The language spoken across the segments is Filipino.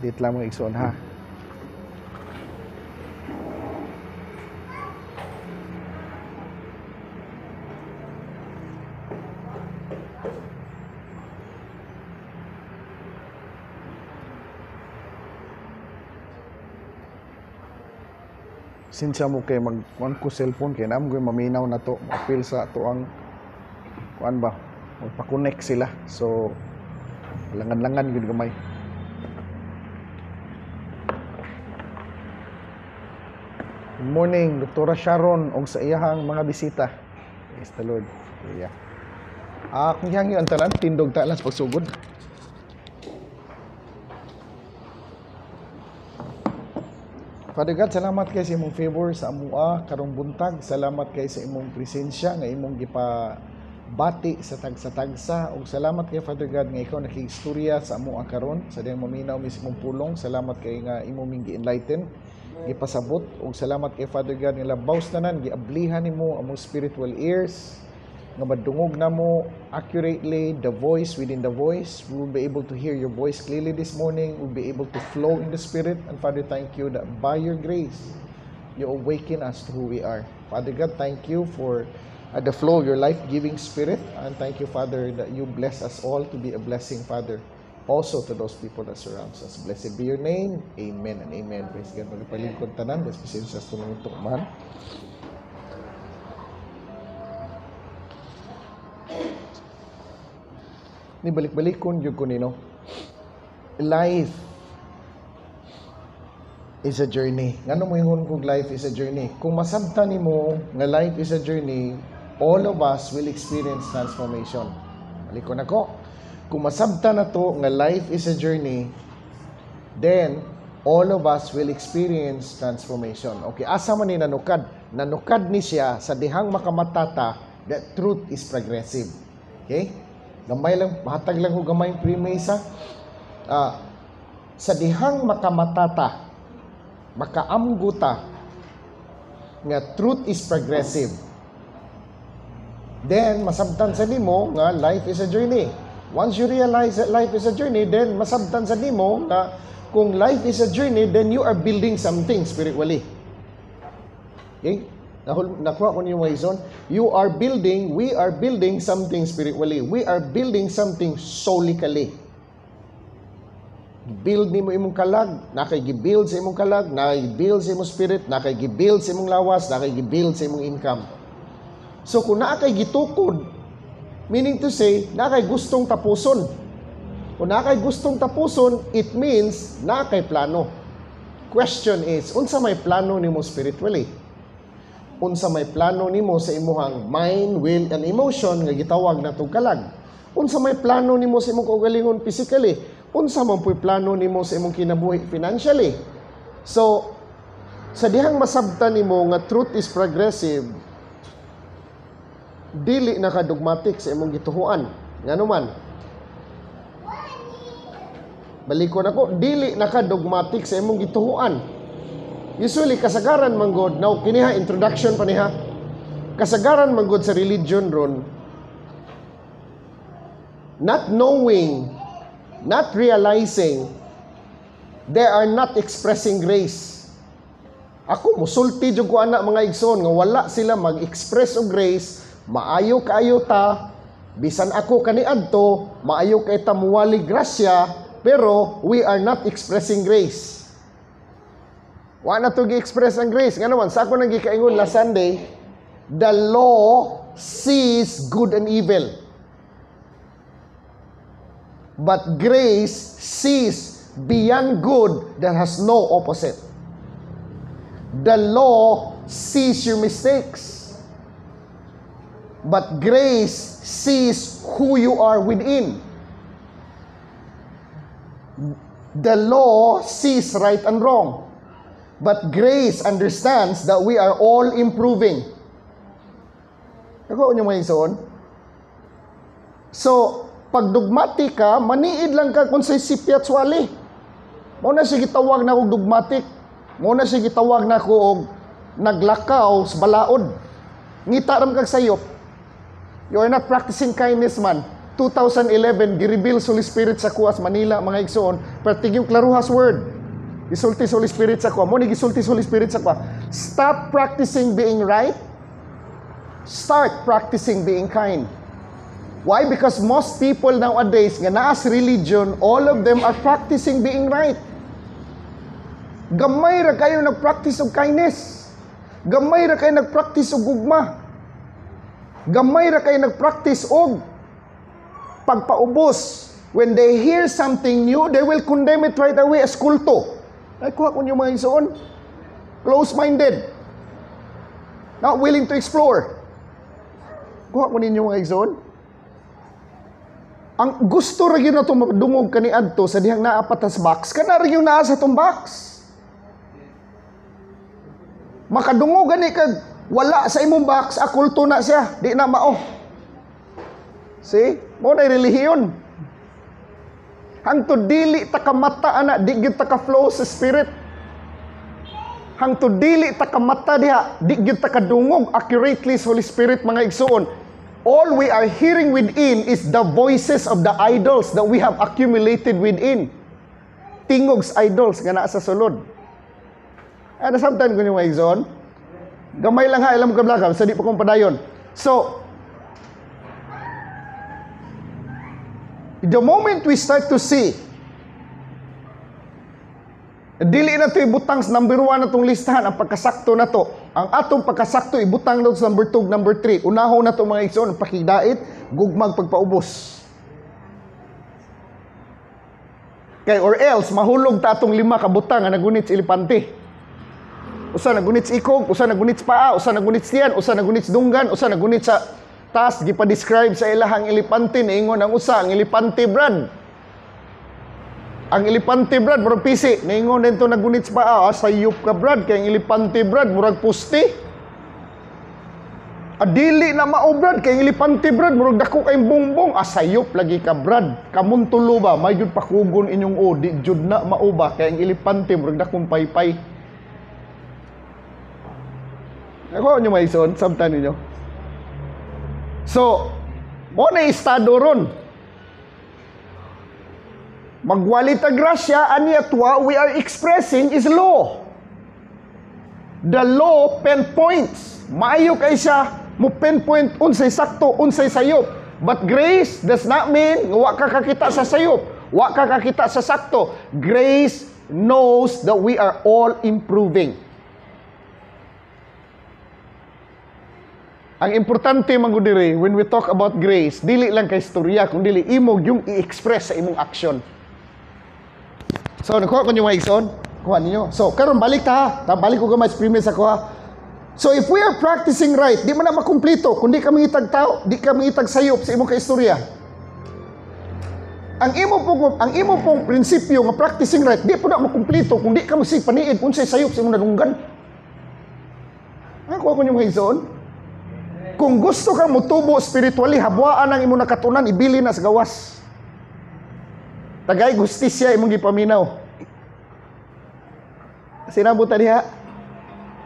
Dito lang mga igsoon ha. Sinsya mo kay mag-kuan ko cellphone kay naman ko maminaw na to, apil sa to ang kuan ba, magpa-connect sila. So langan-langan gid gamay. Good morning, Dr. Sharon og sa iyahang mga bisita. Praise the Lord. Yeah. Kung yang yung tanan tindog ta lang sa pagsugod. Father God, salamat kay sa imong favor sa amua karong buntag. Salamat kay sa imong presensya nga imong gipabati sa tagsa-tagsa. Ug salamat kay Father God nga ikaw nakiistorya sa amua karon sa diyang maminaw mismong pulong. Salamat kay nga imong ming gi-enlighten, gipasabot. Ug salamat kay Father God nga labaws tanan giablihan nimo among spiritual ears nga madungog namo accurately the voice within the voice. We will be able to hear your voice clearly this morning. We'll be able to flow in the Spirit. And Father, thank you that by your grace, you awaken us to who we are. Father God, thank you for the flow of your life-giving Spirit. And thank you, Father, that you bless us all to be a blessing, Father, also to those people that surrounds us. Blessed be your name. Amen and amen. Praise God. Magpalingkod tanan. Especially sa tulong ito, man. Ni balik-balikon yung kunino. Life is a journey. Ngano mo yung kung life is a journey? Kung masabtan nimo nga life is a journey, all of us will experience transformation. Balikon ako. Kung masabtan na to nga life is a journey, then all of us will experience transformation. Okay, asa man ni nanukad? Nanukad ni siya sa dihang makamatata that truth is progressive. Okay? Gamay lang, mahatag lang ko gamay pre-mesa. Sa dihang makamatata, makaamguta, nga truth is progressive. Then, masabtan sa nimo nga life is a journey. Once you realize that life is a journey, then masabtan sa nimo nga kung life is a journey, then you are building something spiritually. Okay? Nakuha ko niyo Wayson. We are building something spiritually. We are building something solically. Build ni mo imong kalag, nakay-build sa imong kalag, nakay-build sa imong spirit, nakay-build sa imong lawas, nakay-build sa imong income. So kung nakay gitukod, meaning to say, nakay gustong tapuson. Kung nakay gustong tapuson, it means nakay plano. Question is, unsa may plano nimo spiritually? Unsa may plano nimo sa imuhang mind, will, and emotion nga gitawag natong kalag? Unsa may plano nimo sa imong kaugalingon physically? Unsa man puy plano nimo sa imong kinabuhi financially? So, sa dihang masabtan nimo nga truth is progressive, dili na ka dogmatic sa imong gituhuan. Ngano man? Balikon ako, dili na ka dogmatic sa imong gituhuan. Usually, kasagaran man God, now, kiniha, introduction pa niha. Kasagaran man God sa religion ron, not knowing, not realizing, they are not expressing grace. Ako, musulti jud ko anak mga igsoon, nga wala sila mag-express og grace, maayo kaayo ta, bisan ako kaniadto, maayo kay ta muwali grasya, pero we are not expressing grace. Wa na to gi-express ang grace. Nga naman, sa ako nang gikaingon last Sunday, the law sees good and evil. But grace sees beyond good that has no opposite. The law sees your mistakes. But grace sees who you are within. The law sees right and wrong. But grace understands that we are all improving. Ako nyo mga isoon? So, pag dogmatic ka, maniid lang ka kung sa sipyat swali. Muna siya gitawag na kong dogmatic. Muna siya gitawag na kong naglakaw sa balaod. Ngita ram kag sayop. You are not practicing kindness man. 2011 gi-reveal sa Holy Spirit sa kuwas Manila mga igsoon, pertig yung klaruhas word. Gisulti sa Holy Spirit sa kuwa. Mo ni gisulti sa Holy Spirit sa kuwa. Stop practicing being right. Start practicing being kind. Why? Because most people nowadays nga naa sa religion, all of them are practicing being right. Gamay ra kayo nag-practice og kindness. Gamay ra kayo nag-practice og gugma. Gamay ra kayo nag-practice og pagpaubos. When they hear something new, they will condemn it right away as kulto. Ay, kuha ko niyo mga igsoon. Close-minded. Not willing to explore. Kuha ko ninyo mga igsoon. Ang gusto ra gyud nato madungog kaniadto sa dihang naa patas box, kana ra gyud naa sa tong box. Makadungog gani kag wala sa imong box, akulto na siya, di na mao. See? Mo na relihiyon. Hangtod dili ta kamata ana, di gyud ta ka flow sa spirit. Hangtod dili ta kamata diha, di gyud ta kadungog accurately sa Holy Spirit mga igsoon. All we are hearing within is the voices of the idols that we have accumulated within. Tingogs idols nga naa sa sulod. Ano sometimes kung yung mga igsoon, gamay lang ha, ilam kablakam, sa di pa kong padayon. So, the moment we start to see, dili na ito ibutang sa number 1 na itong listahan, ang pagkasakto na to. Ang atong pagkasakto, ibutang na sa number 2, number 3. Unahon na itong mga igsoon, pakidait, gugmag pagpaubos. Kay or else, mahulog ta atong 5 kabutang nga nagunit sa ilipante. Usa nagunit sa ikog, usa nagunit sa paa, usa nagunit sa tiyan, usa nagunit sa dunggan, usa nagunit sa taas, gipa-describe sa ilahang ilipante, naingon ang usa, ang ilipante brad. Ang ilipante brad, murag pisi. Naingon din to nagunit sa paa, sayop ka brad, kaya ang ilipante brad, murag pusti. Adili na mao brad, kaya ang ilipante brad, murag dako kayong bongbong, sayop lagi ka brad. Kamuntulo ba, may jud pakugon inyong o, di jud na mao ba, kaya ang ilipante, murag dakong paypay. Ako nyo may ison, samtan ninyo. So, mo na estado ron. Magwalita grasya, and yet what we are expressing is law. The law pinpoints. Maayo kay siya, mo pinpoint unsay sakto, unsay sayop. But grace does not mean wa ka kakita sa sayop, wa ka kakita sa sakto. Grace knows that we are all improving. Ang importante magudiri, when we talk about grace, dili lang kay istorya, kung dili imog yung i-express sa imong action. So, nakuha ko nyo mga igsoon? Kuha ninyo. So, karon balik ta ha. Balik ko gamay sa premise ako ha. So, if we are practicing right, di man na makumplito. Kung di kami itag tao, di kami itag sayop sa imong kaistorya. Ang imo pong prinsipyo nga practicing right, di po na makumplito kung di ka magsipaniid kung say sayop sa imong nadunggan. Nakuha ko nyo mga igsoon? Kung gusto kang mutubo spiritually, habwaan ang imo nakatunan, ibili na sa gawas. Tagay gustisya imong gipaminaw. Sinabutan diha.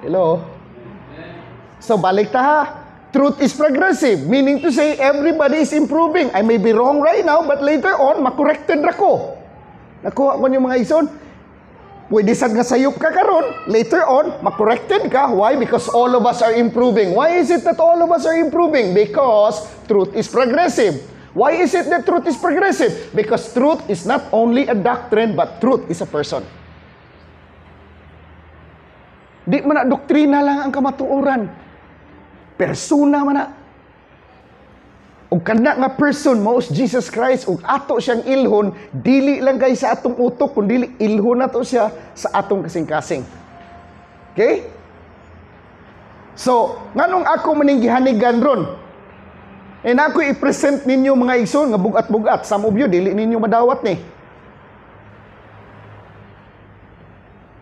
Hello. So balik ta ha. Truth is progressive, meaning to say everybody is improving. I may be wrong right now, but later on makorrected ra ko. Nakuha ko yung mga igsoon. Pwede sad nga sayop ka karon, later on, makorrected ka. Why? Because all of us are improving. Why is it that all of us are improving? Because truth is progressive. Why is it that truth is progressive? Because truth is not only a doctrine, but truth is a person. Di man na doktrina lang ang kamatuoran. Persona man na. O kana nga person mo Jesus Christ, ug ato siyang ilhon, dili lang kay sa atong utok, kundi ilhon nato siya sa atong kasing-kasing. Okay? So, nganong ako maning gihanigan ron? And ako i-present ninyo mga igsoon nga bugat-bugat. Some of you, dili ninyo madawat ni.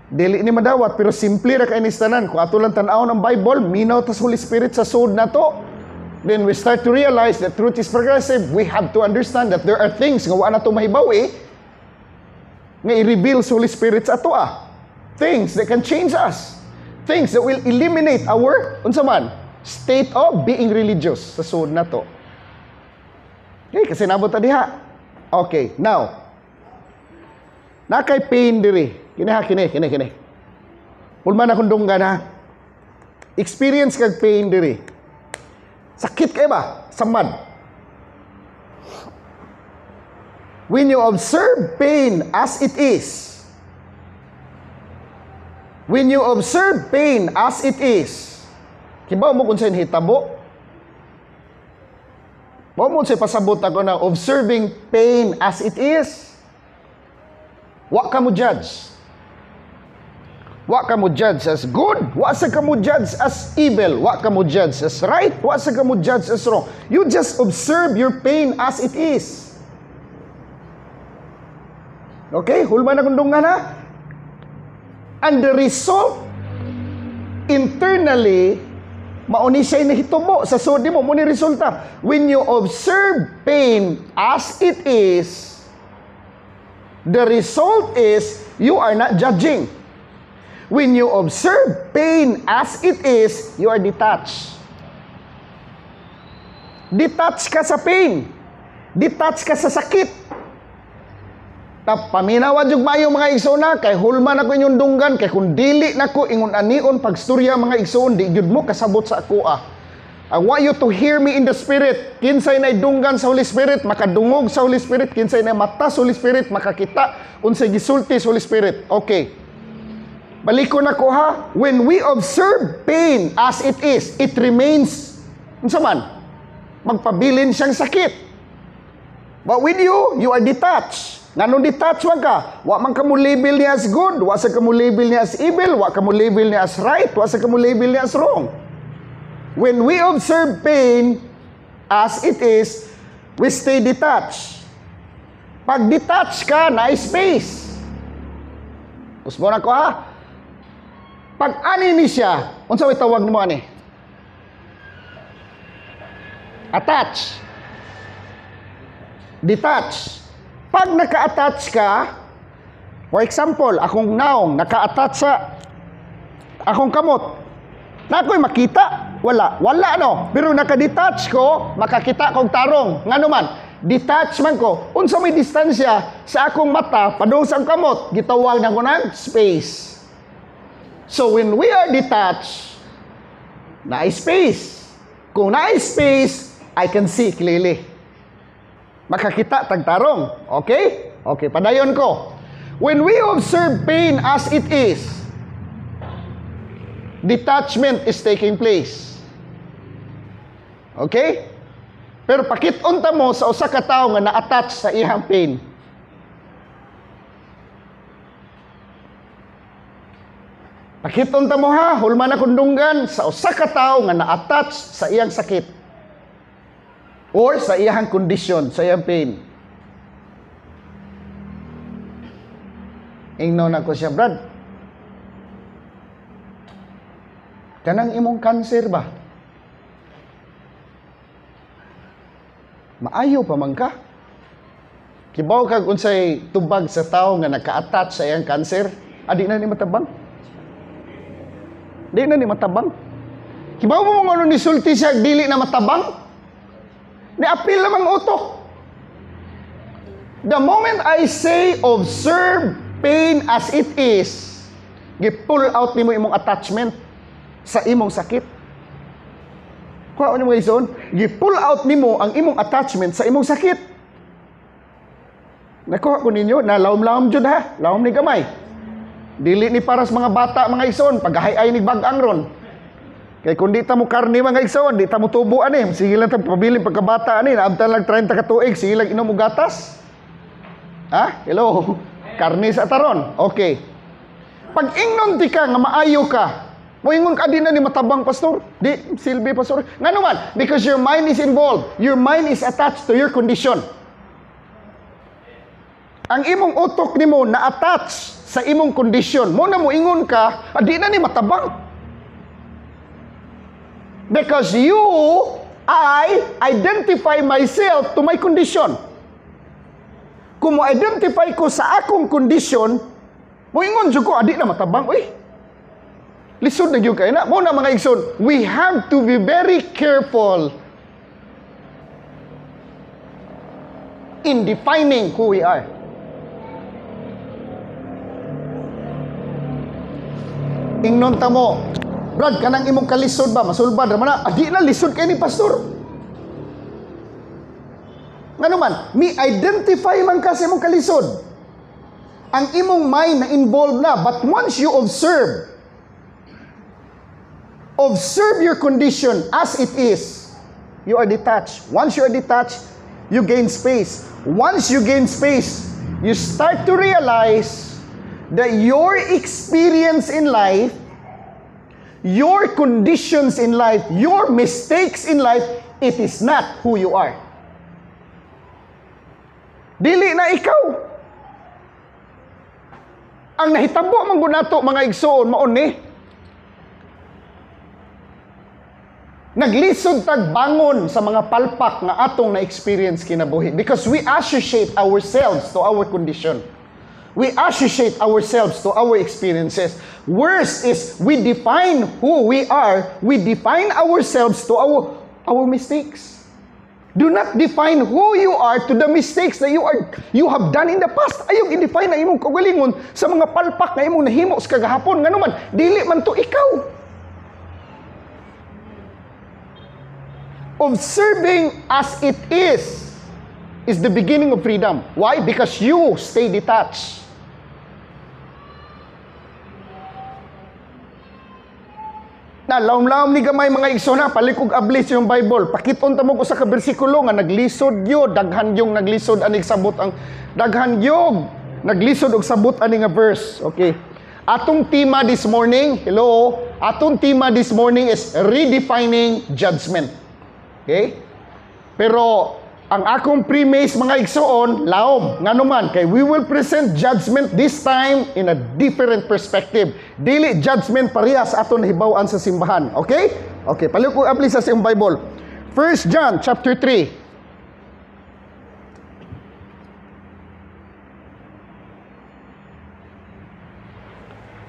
Dili ni madawat, pero simple ra kay ni tanan. Kung ato lang tan-aw ng Bible, minaw tas Holy Spirit sa sud nato. Then we start to realize that truth is progressive. We have to understand that there are things nga wa na to mahibawi nga i-reveal sa Holy Spirit sa ato Things that can change us. Things that will eliminate our, unsa man, state of being religious sa sud nato. Okay, kasi nabot ta diha. Okay, now. Nakay pain diri. Kini. Ulman akong dunggan ha. Experience kag pain diri. Sakit kay ba? Samad. When you observe pain as it is. When you observe pain as it is. Kibaw mo kung saan hitabo? Mo mo sa pasabot ako na observing pain as it is. Wa ka mo judge. Wa ka mo judge as good. Wa sa ka mo judge as evil. Wa ka mo judge as right. Wa sa ka mo judge as wrong. You just observe your pain as it is. Okay? Hulman na kundungan ha? And the result, internally, mauni siya nahitubo sa sudi mo. Muni resulta. When you observe pain as it is, the result is, you are not judging. When you observe pain as it is, you are detached. Detached ka sa pain. Detached ka sa sakit. Paminawa jud mayo mga igsoon kay hulman ako inyong dunggan kay kung dili nako ingon anion pagstorya mga igsoon di gyud mo kasabot sa ako I want you to hear me in the Spirit. Kinsay na dunggan sa Holy Spirit, makadungog sa Holy Spirit. Kinsay na mata sa Holy Spirit, makakita unsay gisulti sa Holy Spirit. Okay. Balikon ako ha. When we observe pain as it is, it remains, unsa man, magpabilin siyang sakit. But with you, you are detached. Nganong detached man ka? Wa man ka mo label niya as good, wa sa ka mo label niya as evil, wa ka mo label niya as right, wa sa ka mo label niya as wrong. When we observe pain as it is, we stay detached. Pag detached ka, na space. Usbo na ko ha. Pag ani ni siya, unsa way tawag nimo ani? Attach. Detach. Pag naka-attach ka, for example, akong naong naka-attach sa akong kamot. Na ako'y makita. Wala no. Pero naka-detach ko, makakita kong tarong. Ngano man, detach man ko. Unsa may distansya sa akong mata, padung sa kamot, gitawag na ko ng space. So when we are detached, na space. Kung na space, I can see clearly. Makakita tagtarong. Okay? Okay, padayon ko. When we observe pain as it is, detachment is taking place. Okay? Pero pakitunta mo sa usa ka tawo nga na-attach sa iyang pain. Pakitunta mo ha, hulman na kundunggan sa usa ka tawo nga na-attach sa iyang sakit. Or sa iyang condition, sa iyang pain. Ingnaw na ko siya, Brad. Kanang imong cancer ba? Maayo pa man ka? Kibaw kag unsay tubag sa tao nga naka-attach sa iyang cancer, adi na ni matabang. Di na ni matabang. Kibaw mo mga ano ni sulti siya dili na matabang? Ni-appeal lamang utok. The moment I say observe pain as it is, gi-pull out nimo imong attachment sa imong sakit. Kuha mo mga ison, gi-pull out nimo ang imong attachment sa imong sakit. Nakuha ko ninyo, na lawom-lawom jud ha, lawom ni gamay. Dili ni para sa mga bata mga ison, paghahay ni bag-ang ron. Kaya kung di ta mo karni mga igsoon, di ta mo tubo ani. Sige lang ta pabiling pagkabata ani, naabtan lang 30 ka tuig, sige lang inom mo gatas. Ha? Hello. Karni sa taron. Okay. Pag ingnon ti ka nga maayo ka, mo ingon ka di na ni matabang pastor. Di silbi pastor. Ngano man? Because your mind is involved. Your mind is attached to your condition. Ang imong utok nimo na-attach sa imong condition. Mo na mo ingon ka, di na ni matabang. Because I identify myself to my condition. Kung mo-identify ko sa akong condition, moingon dyan ko, adi na matabang, uy. Lisod na yun kayo na. Muna mga igsoon, we have to be very careful in defining who we are. Ingnon ta mo, Brad, kanang imong kalisod ba? Masulbad naman na. Di na, lisod kayo ni pastor. Ano man, mi-identify man kasi imong kalisod. Ang imong mind na involved na. But once you observe your condition as it is, you are detached. Once you are detached, you gain space. Once you gain space, you start to realize that your experience in life, your conditions in life, your mistakes in life, it is not who you are. Dili na ikaw. Ang nahitabo man gud nato mga igsoon mao ni naglisod tag bangon sa mga palpak nga atong na-experience kinabuhi because we associate ourselves to our condition. We associate ourselves to our experiences. Worst is we define who we are. We define ourselves to our mistakes. Do not define who you are to the mistakes that you have done in the past. Ayaw i-define na imong kagalingon sa mga palpak na imong nahimo sa kagahapon. Nga naman, dili man to ikaw. Observing as it is the beginning of freedom. Why? Because you stay detached. Na laom-laom ni gamay mga igsoon, palikog ablis yung Bible. Pakiton ta mo ko sa bersikulo nga naglisod yo, daghan yung naglisod aning sabot ang daghan yung naglisod og sabot ani nga verse. Okay. Atong tema this morning, hello. Atong tema this morning is redefining judgment. Okay? Pero ang akong premise mga igsoon, laom, nganuman, kay we will present judgment this time in a different perspective. Dili judgment parehas aton nahibaw-an sa simbahan. Okay? Okay, paliw ko apply sa iyong Bible. 1 John chapter 3.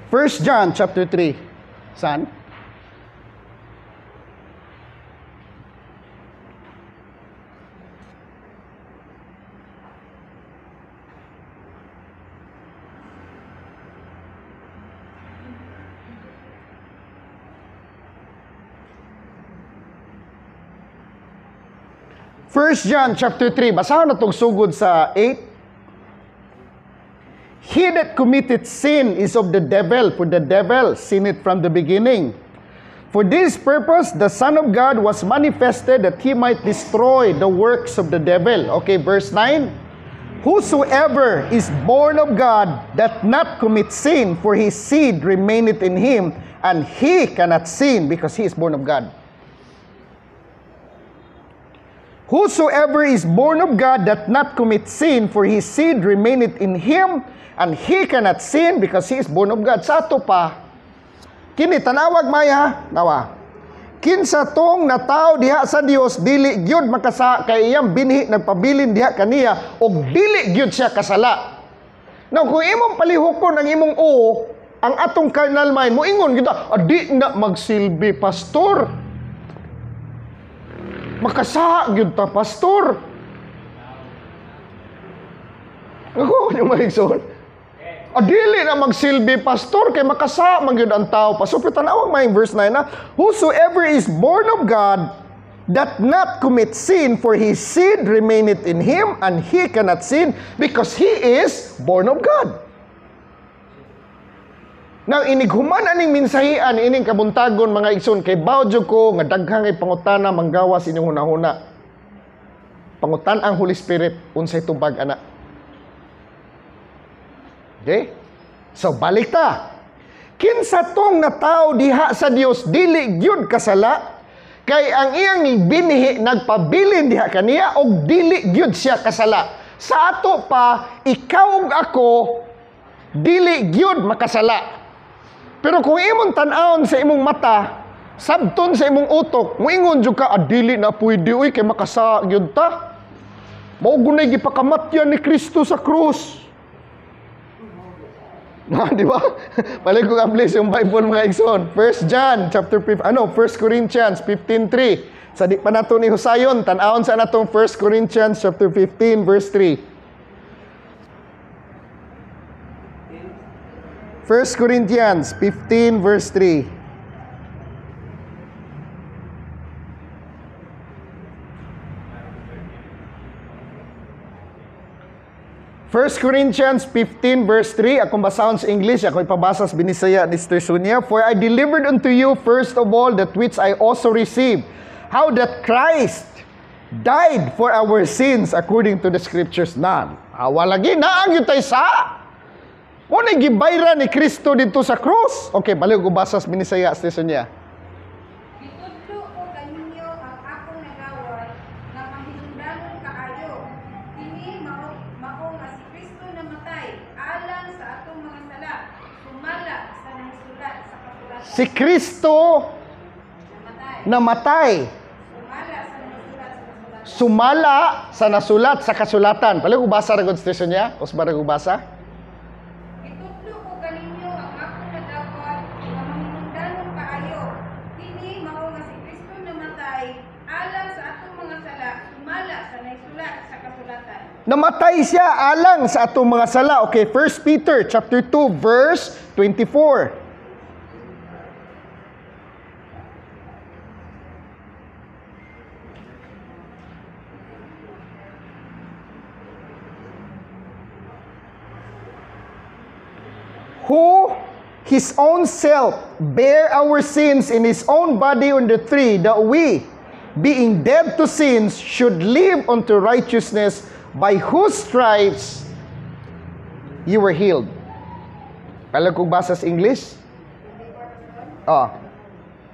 1 John chapter 3. Saan? First John chapter 3, basahan na itong sugod sa 8. He that committeth sin is of the devil, for the devil sinned from the beginning. For this purpose, the Son of God was manifested that he might destroy the works of the devil. Okay, verse 9. Whosoever is born of God doth not commit sin, for his seed remaineth in him, and he cannot sin because he is born of God. Whosoever is born of God doth not commit sin, for his seed remaineth in him, and he cannot sin because he is born of God. Sa ato pa, kini tanawag maya, nawa. Kinsa tong nataw diha sa Dios, dili gyud makasa kay iyang binhi nagpabilin diha kaniya, og dili gyud siya kasala. Now, kung imong palihokon ang imong ang atong carnal mind, mo ingon gyud, di na magsilbi pastor. Makasa gyud ta pastor. Ako yung maigsoon. Dili na magsilbi pastor kay makasa man gyud ang tao. Pastor tanawag may verse 9 na, whosoever is born of God doth not commit sin, for his seed remaineth in him, and he cannot sin because he is born of God. Now, inighuman aning minsahian, ining kabuntagon mga igsoon, kay bawdyo ko, nga daghang ay pangutana, manggawas inyong hunahuna. Pangutan ang Holy Spirit, unsay tubag, anak. Okay? So, balik ta. Kinsa tong nataw diha sa Dios, dili gyud kasala, kay ang iyang binhi, nagpabilin diha kaniya, og dili gyud siya kasala. Sa ato pa, ikaw ug ako, dili gyud makasala. Pero kung imong tan-awon sa imong mata, sabton sa imong utok, moingon jud ka, dili na pwede uy kay makasa gyud ta. Mao gunay gipakamatyan ni Kristo sa krus. Di ba? Balik ko ablis yung Bible mga igsoon. 1 John chapter 5, 1 Corinthians 15:3. Sa di pa nato ni Husayon, tan-awon sa natong 1 Corinthians chapter 15 verse 3. 1 Corinthians 15 verse 3. 1 Corinthians 15 verse 3, akong basahon sa English, ako ipabasa sa Binisaya ni Sister Sonia. For I delivered unto you first of all that which I also received, how that Christ died for our sins according to the Scriptures. Lagi, naang yun tayo sa? Muna gibayra ni Kristo dito sa krus. Okay, balik ko basa sa Binisaya, Sister Sonia. Itudlo ko kaninyo ang akong nagawad nga mahinungdanon kaayo. Kini mao nga si Kristo namatay alang sa atong mga sala, sumala sa nasulat sa kasulatan. Si Kristo namatay. Sumala sa nasulat sa kasulatan. Balik ko basa ra gud Sister Sonia? Os ba ra ko basa? Itudlo ko kaninyo ang akong nagawad nga mahinungdanon kaayo. Kini mao nga si Kristo namatay alang sa atong mga sala, sumala sa nasulat sa kasulatan. Namatay siya alang sa atong mga sala. Okay, 1 Peter chapter 2 verse 24. Who his own self bare our sins in his own body on the tree, that we, being dead to sins, should live unto righteousness, by whose stripes you were healed. Alam kong basa sa English?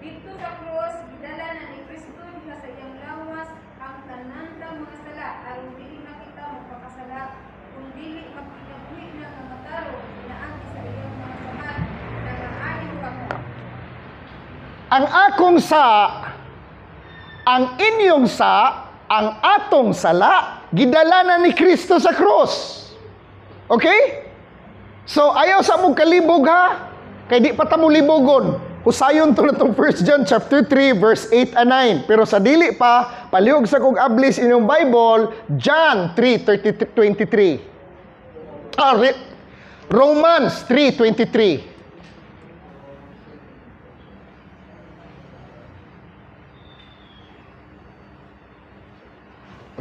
Dito sa krus, gidala na ni Kristo diha sa iyang lawas ang tanan ta mga sala, aron dili na kita magpakasala, kung dili magkinabuhi na nga mataro, naagi sa iyang mga samat, nangaayo ako. Ang akong sa, ang inyong sa, ang atong sala, gidala na ni Kristo sa krus. Okay? So, ayaw sa mong kalibog ha, kay di pa tamo libogon. Husayon to na itong 1 John chapter 3 verse 8 and 9. Pero sa dili pa, palihog sa kong ablis inyong Bible, John 3:23. Romans 3:23.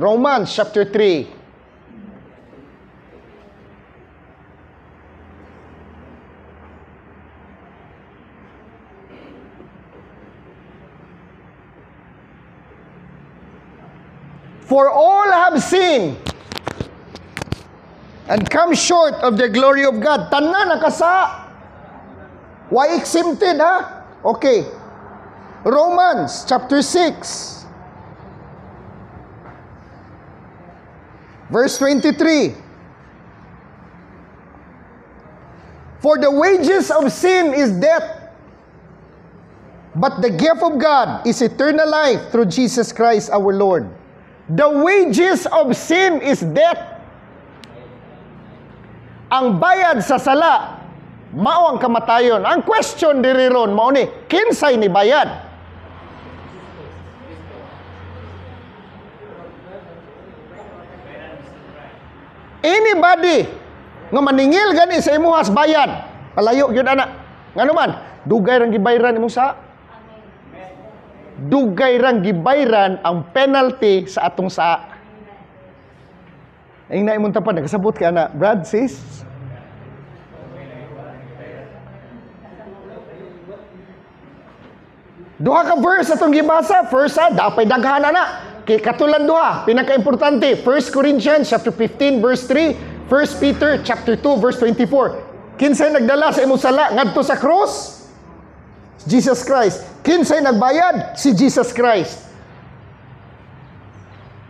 Romans chapter 3. For all have sinned and come short of the glory of God. Tanan nakasa. Why exempted ha? Okay. Romans chapter 6. Verse 23. For the wages of sin is death, but the gift of God is eternal life through Jesus Christ our Lord. The wages of sin is death. Ang bayad sa sala, mao ang kamatayon. Ang question diri ron mao ni, kinsay ni bayad? Anybody nga maningil gani sa imuhas bayad, palayo gyud ana. Ngano man, dugay rang gibayran imong sa dugay rang gibayran ang penalty sa atong sa. Ay na imong tapad nagkasabot ka na, Brad, sis. Duha ka verse atong gibasa. First, dapay daghan na. Kay katulan duha, pinaka-importante, 1 Corinthians chapter 15 verse 3, 1 Peter chapter 2 verse 24. Kinsay nagdala sa imong sala ngadto sa cross? Jesus Christ. Kinsay nagbayad? Si Jesus Christ.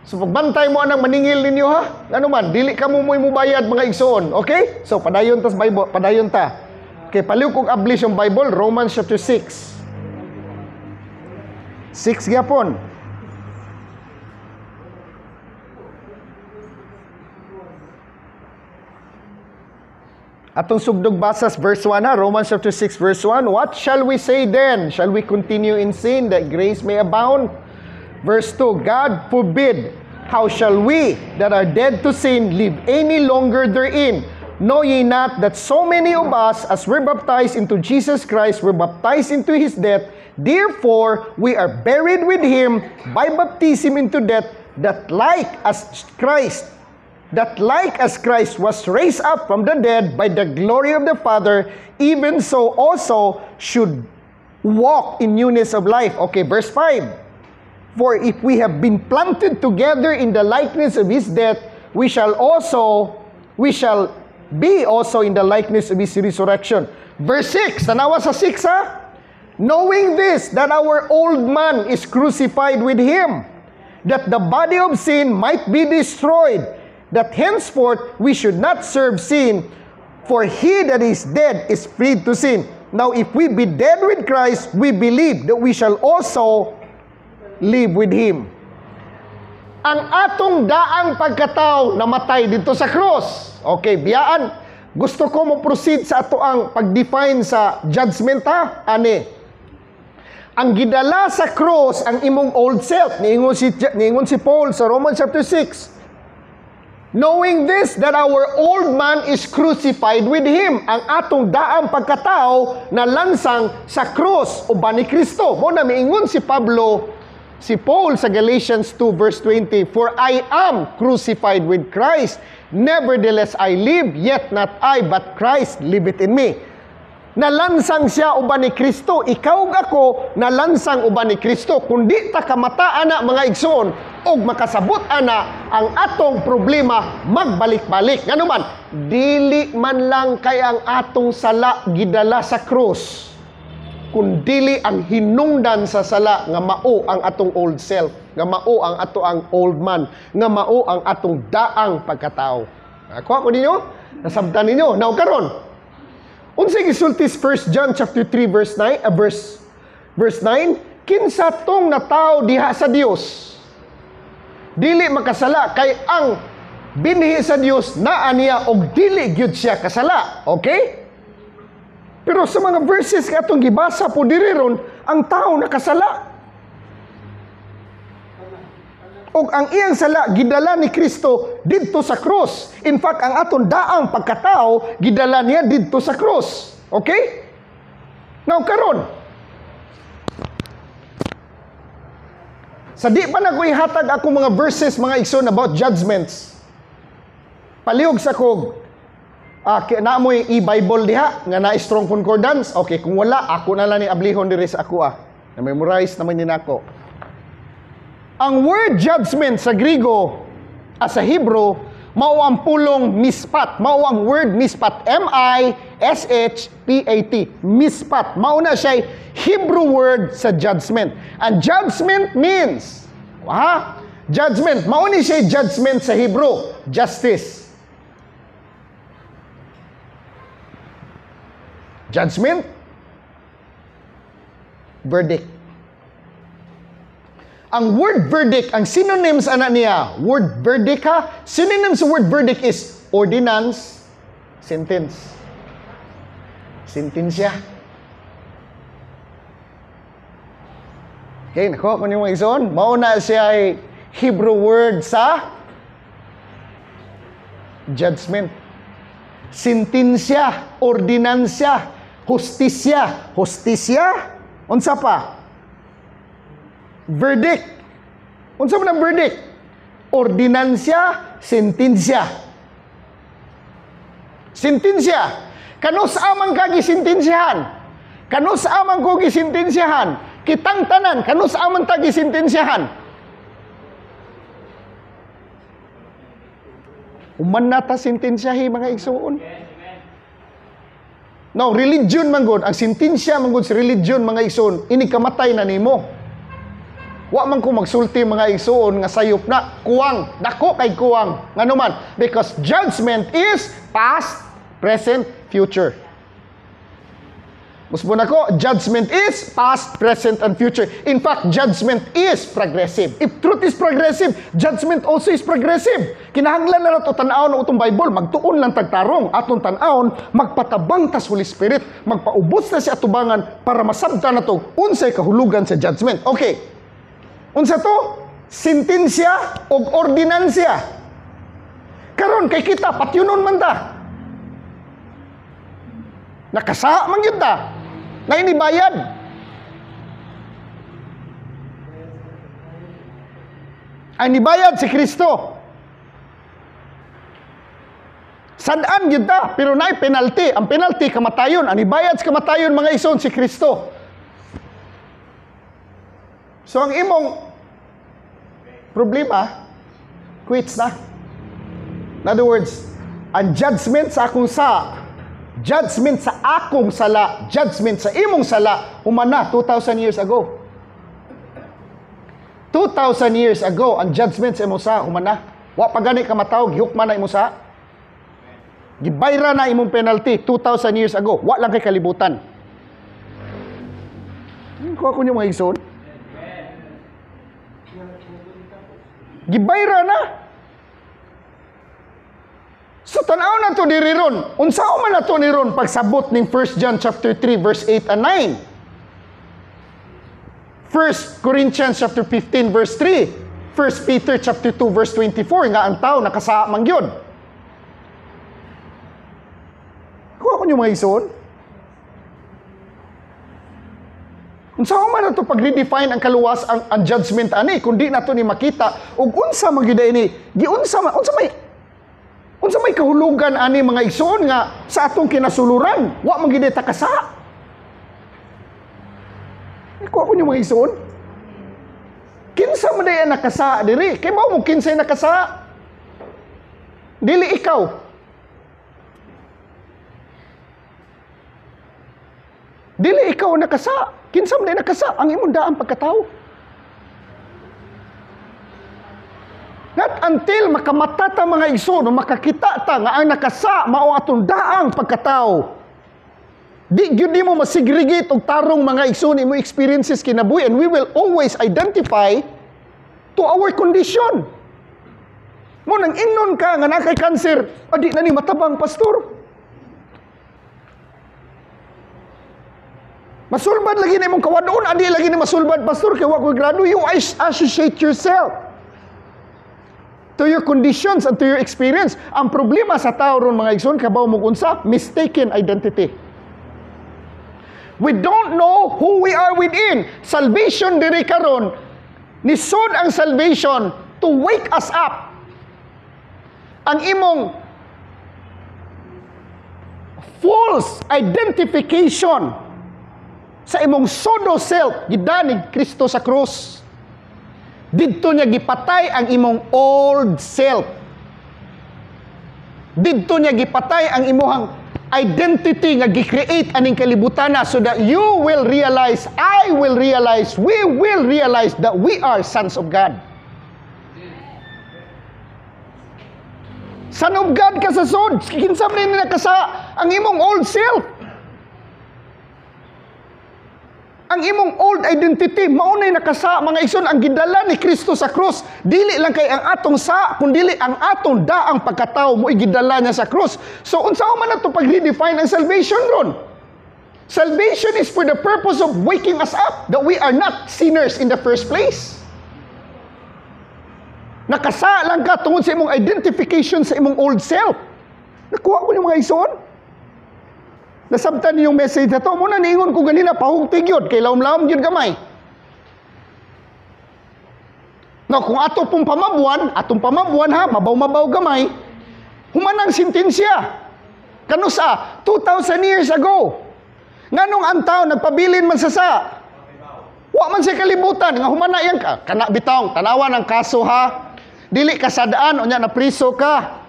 So pagbantay mo anang maningil ninyo ha. Ano man, dili ka mo bayad mga igsoon. Okay? So padayon ta sa Bible, padayon ta. Okay, paliw kong ablis yung Bible, Romans chapter 6. 6 gyapon. Atong sugdog basas verse 1 ha, Romans chapter 6 verse 1. What shall we say then? Shall we continue in sin that grace may abound? Verse 2, God forbid. How shall we that are dead to sin live any longer therein? Know ye not that so many of us, as were baptized into Jesus Christ, were baptized into his death? Therefore, we are buried with him by baptism into death, that like as Christ was raised up from the dead by the glory of the Father, even so also should walk in newness of life. Okay, verse 5. For if we have been planted together in the likeness of his death, we shall be also in the likeness of his resurrection. Verse 6, tanawa sa 6 ha? Knowing this, that our old man is crucified with him, that the body of sin might be destroyed, that henceforth we should not serve sin, for he that is dead is freed to sin. Now if we be dead with Christ, we believe that we shall also live with him. Ang atong daang pagkatao namatay dito sa cross. Okay, biyaan. Gusto ko mo proceed sa ato ang pag-define sa judgment ha. Ani. Ang gidala sa cross ang imong old self. Niingon si Paul sa Romans chapter 6. Knowing this, that our old man is crucified with him. Ang atong daang pagkatao na lansang sa cross o ba ni Kristo. Mo na miingon si Paul sa Galatians 2 verse 20, for I am crucified with Christ. Nevertheless I live, yet not I, but Christ liveth in me. Nalansang siya uban ni Kristo. Ikaw ug ako nalansang uban ni Kristo. Kundi ta kamata ana mga igsoon og makasabot ana ang atong problema magbalik-balik. Ngano man, dili man lang kay ang atong sala gidala sa cross, kundili ang hinungdan sa sala nga mao ang atong old self, nga mao ang ato ang old man, nga mao ang atong daang pagkatao. Ako ninyo, nasabtan ninyo. Now karon, unsay gisulti 1 John chapter 3 verse 9, verse 9, kinsa tong natawo diha sa Dios dili makasala, kay ang binhi sa Dios naa niya og dili gyud siya kasala. Okay? Pero sa mga verses nga atong gibasa po diri ron, ang tao nakasala. Og ang iyang sala gidala ni Kristo didto sa cross. In fact, ang aton daang pagkatao gidala niya didto sa cross. Okay? Now karon, sa di pa nagkuihatag ako mga verses, mga igsoon about judgments, palihog sa kog naamoy e-Bible diha nga na strong concordance. Okay, kung wala, ako na lang ni ablihon diri sa ako na-memorize naman din ako. Ang word judgment sa Griego sa Hebrew mao ang pulong mispat. Mao ang word mispat, M-I-S-H-P-A-T, mispat. Mao na siya Hebrew word sa judgment. And judgment means judgment, mao ni siya judgment sa Hebrew, justice. Judgment, verdict. Ang word verdict, ang synonyms ana niya, word verdict ha, synonyms sa word verdict is ordinance, sentence. Sentensya. Okay, nakuha ko niyo mga igsoon. Mauna siya ay Hebrew word sa judgment. Sentensya, ordinansya, hustisya. Hustisya, unsa pa? Verdict. Unsa man ang verdict? Ordinansya, sentensya. Sentensya. Kano sa amang kagisintensyahan? Kano sa amang ko gisintensyahan? Kitang tanan, kano sa amang tagisintensyahan? Uman nata sentensyahi mga igsoon. Now, religion man gud, ang sentensya man gud sa religion mga igsoon, ini kamatay na nimo. Wa man ko magsulti mga igsoon nga sayop na kuwang, dako kay kuwang. Ngano man? Because judgment is past, present, future. Musbo na ko, judgment is past, present, and future. In fact, judgment is progressive. If truth is progressive, judgment also is progressive. Kinahanglan na nato tan-awon ng utong Bible, magtuon lang tagtarong. Atong tan-awon, magpatabang tas Holy Spirit, magpaubos na si atubangan para masabta na to unsay kahulugan sa judgment. Okay. Unsa to? Sentensya o ordinansya. Karon kay kita, patyunon man ta. Nakasa man yun ta. Na inibayad. Ang inibayad si Kristo. Sadaan yun ta, pero naay penalty. Ang penalty, kamatayon. Ang ibayad sa kamatayon, mga ison, si Kristo. So, ang imong problema, quits na. In other words, ang judgment sa akong judgment sa akong sala, judgment sa imong sala, humana 2,000 years ago. 2,000 years ago, ang judgment sa imong sa humana. Wa pa gani ka matawag, hukman na imong sa. Gibayra na imong penalty 2,000 years ago. Wa lang kay kalibutan. Kuha ko niyo mga igsoon. Gibayra na. So tanaw na to diri ron. Unsaon man nato ni ron pagsabot ning 1 John chapter 3 verse 8 and 9. 1 Corinthians chapter 15 verse 3. 1 Peter chapter 2 verse 24 nga ang tao nakasa man gyud. Kuha ko niyo mga ison. Unsaon man nato pag-redefine ang kaluwas ang judgment ani kundi nato ni makita ug unsa man gyud ini giunsa may kahulugan ani mga igsoon nga sa atong kinasuluran wa man gyud ta kasa. Kuha ko niyo mga igsoon. Kinsa man day nakasa diri kay mao mo kinsay nakasa. Dili ikaw. Dili ikaw nakasa. Kinsa man nakasa ang imong daang pagkatao. Not until makamata ta mga igsoon, makakita ta nga ang nakasa mao atong daang pagkatao. Di gyud mo masegregate og tarong mga igsoon imo experiences kinabuhi, and we will always identify to our condition. Mo nang ingnon ka nga nakay cancer, adi na ni matabang pastor. Masulbad lagi na imong kawadon, adi lagi ni masulbad pastor kay wa ko grado. You associate yourself to your conditions and to your experience. Ang problema sa tao ron mga igsoon kabaw mo unsa, mistaken identity. We don't know who we are within. Salvation diri karon, nisod ang salvation to wake us up. Ang imong false identification sa imong pseudo self gidanig Kristo sa krus. Didto niya gipatay ang imong old self. Didto niya gipatay ang imong identity nga gi-create aning kalibutan na, so that you will realize, I will realize, we will realize that we are sons of God. Son of God ka sa sod. Kinsa man nila ka sa ang imong old self. Ang imong old identity, maunay nakasa mga igsoon ang gidala ni Kristo sa krus. Dili lang kay ang atong kundi ang atong daang pagkatao mo igidala niya sa krus. So unsa man nato pag-redefine ang salvation ron? Salvation is for the purpose of waking us up that we are not sinners in the first place. Nakasa lang ka tungod sa imong identification sa imong old self. Nakuha ko yung mga igsoon. Nasabtan yung message na to. Muna niingon ko ganina, pahugtig yun. Kay laom-laom yun gamay. No, kung atong pamabuan ha, mabaw-mabaw gamay, humanang sentensya. Kanusa? 2,000 years ago. Nganong ang tao, nagpabilin man sa wa man siya kalibutan. Nga humana yan ka. Kana bitong, tanawan ang kaso ha. Dili ka sadaan, o niya na priso ka.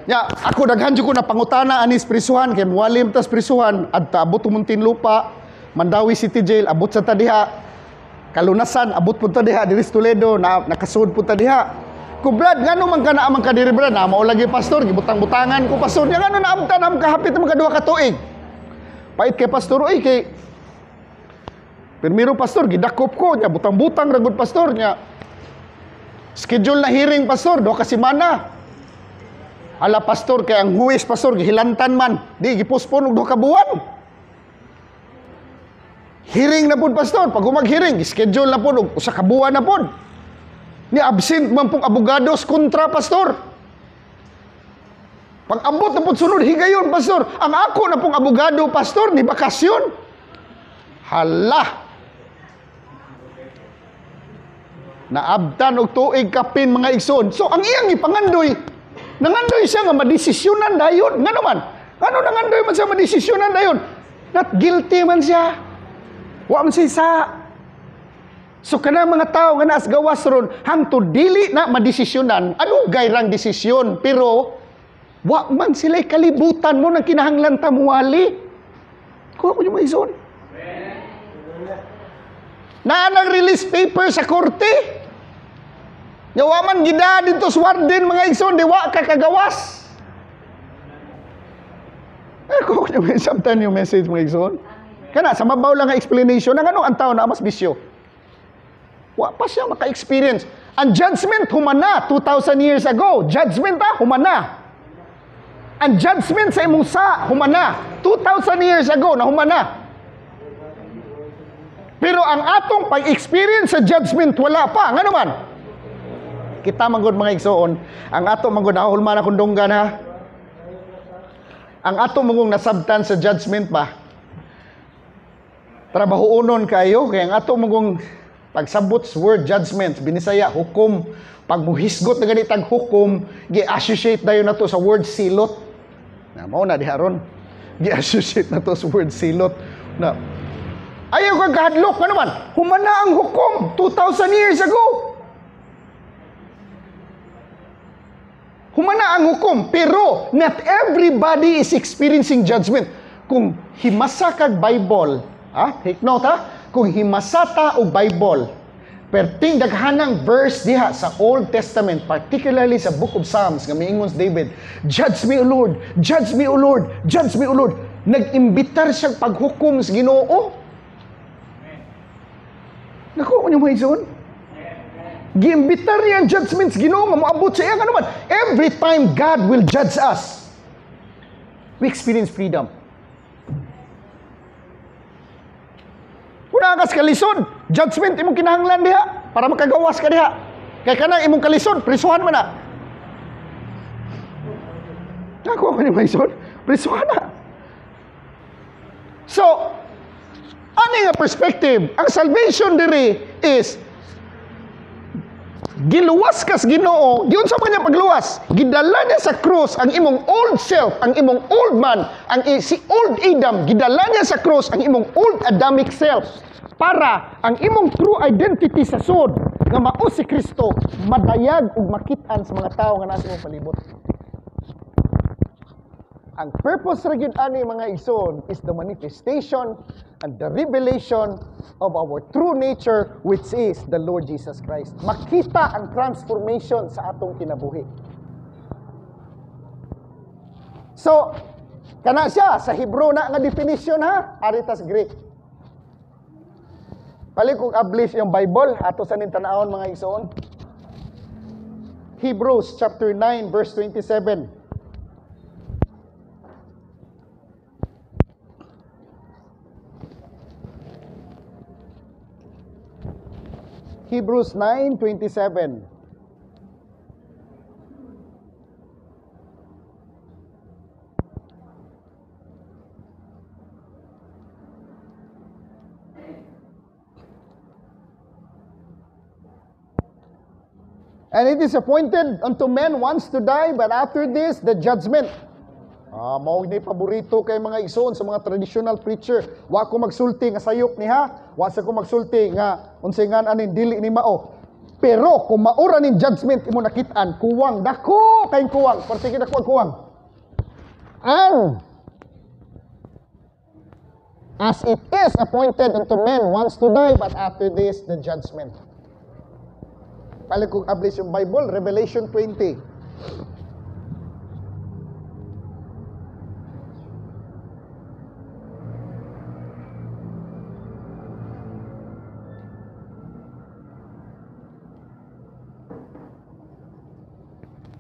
Ya, ako daghan jud ko na pangutana anis prisuhan kay muwalim tas prisuhan adta abot Muntinlupa, Mandawi City Jail, abot sa tadiha. Kalunasan abot pud ta diha diri sa Toledo, nakasud pud ta diha. Ku brad ngano man kana amang kadiri brad, na mao lagi pastor gibutang-butangan ko pastor. Ngano na abtan am kahapit man kaduha ka tuig. Pait kay pastor, oy kay Primero pastor, gidakop ko niya, butang-butang ragod pastor niya. Schedule na hearing pastor, do kasi mana. Ala pastor, kay ang huwis pastor, gihilantan man. Di, gipuspon og 2 ka buwan. Hearing na po pastor, pag umag-hearing, schedule na po, og 1 ka buwan na po. Ni absent man pong abogados kontra pastor. Pag ambot na po sunod, higayon pastor. Ang ako na pong abogado pastor, ni bakasyon. Hala! Naabtan og tuig kapin mga igsoon. So ang iyang ipangandoy, nangandoy siya nga madesisyonan dayon. Nga naman, ano nangandoy man siya madesisyonan dayon? Not guilty man siya. Wa man siya sa. So kana mga tao nga naas gawas ron, hangtod dili na madesisyonan, ano gayrang desisyon, pero wa man sila kalibutan mo nang kinahanglan tamuwali. Kuha ko yung mga igsoon. Na nag-release paper sa korte. Yawa man gida dito sa warden mga igsoon, di wa kakagawas. Ako yung sometimes yung message mga igsoon. Kana sa mabaw lang nga explanation ng ano ang tao na mas bisyo. Wa pa siya maka-experience. Ang judgment humana 2,000 years ago. Judgment humana. Ang judgment sa imong sa humana 2,000 years ago na humana. Pero ang atong pag-experience sa judgment, wala pa. Nga naman, kita manggod mga igsoon, ang atong manggod, nahulman akong dunggan ha. Ang atong manggod nasabtan sa judgment ba, trabahuonon kayo, kaya ang atong manggod pagsabot sa word judgment, binisaya, hukom, pag muhisgot na ganitang hukom, gi-associate na yun na to sa word silot. Na, mao na diharon, gi-associate na to sa word silot. Na, ayaw kang kahadlok, ano man? Humana ang hukom 2,000 years ago. Humana ang hukom, pero not everybody is experiencing judgment. Kung himasa kag Bible, take note kung himasa ta og Bible, perting daghanang verse diha sa Old Testament, particularly sa Book of Psalms, nga miingon si David, "Judge me, O Lord, judge me, O Lord, judge me, O Lord." Nag-imbitar siya paghukom sa Ginoo. Naku, ano mo igsoon? Giimbitar niya ang judgments, Ginoo nga moabot sa iya. Ano man? Every time God will judge us, we experience freedom. Una kas kalisod, judgment imong kinahanglan diha para makagawas ka diha. Kay kanang imong kalisod, prisuhan man na. Naku, ano mo igsoon? Prisuhan na. So, ano nga perspective? Ang salvation diri is giluwas kas Ginoo, giun sa kanya pagluwas, gidala niya sa krus ang imong old self, ang imong old man, si old Adam, gidala niya sa krus ang imong old Adamic self para ang imong true identity sa sud nga mao si Kristo madayag ug makit-an sa mga tawo nga nasa imong palibot. Ang purpose ra gyud ani mga igsoon is the manifestation and the revelation of our true nature, which is the Lord Jesus Christ. Makita ang transformation sa atong kinabuhi. So, kana siya sa Hebrew na nga definition ha, aritas Greek. Pali kung ablish yung Bible, ato sa nintanahon mga igsoon. Hebrews chapter 9 verse 27. Hebrews 9:27. And it is appointed unto men once to die, but after this, the judgment. Mao ni paborito kay mga igsoon sa mga traditional preacher. Wa ko magsulti nga sayop ni ha. Wa sa ko magsulti nga unsay ngan anin dili ni mao. Pero kung maura ning judgment imo nakit-an, kuwang dako kay kuwang, pertige dako ang kuwang. And as it is appointed unto men once to die, but after this the judgment. Pali kung ablis yung Bible, Revelation 20.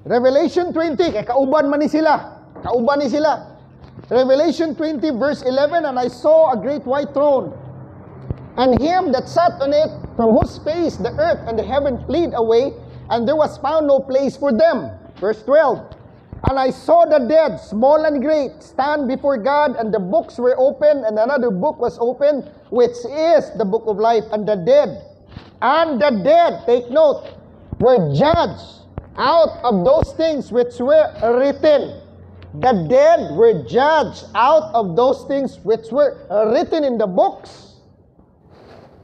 Revelation 20, kay kauban man ni sila. Kauban ni sila. Revelation 20 verse 11, and I saw a great white throne, and him that sat on it, from whose face the earth and the heaven fled away, and there was found no place for them. Verse 12, and I saw the dead, small and great, stand before God, and the books were opened, and another book was opened, which is the book of life. And the dead, take note, were judged out of those things which were written. The dead were judged out of those things which were written in the books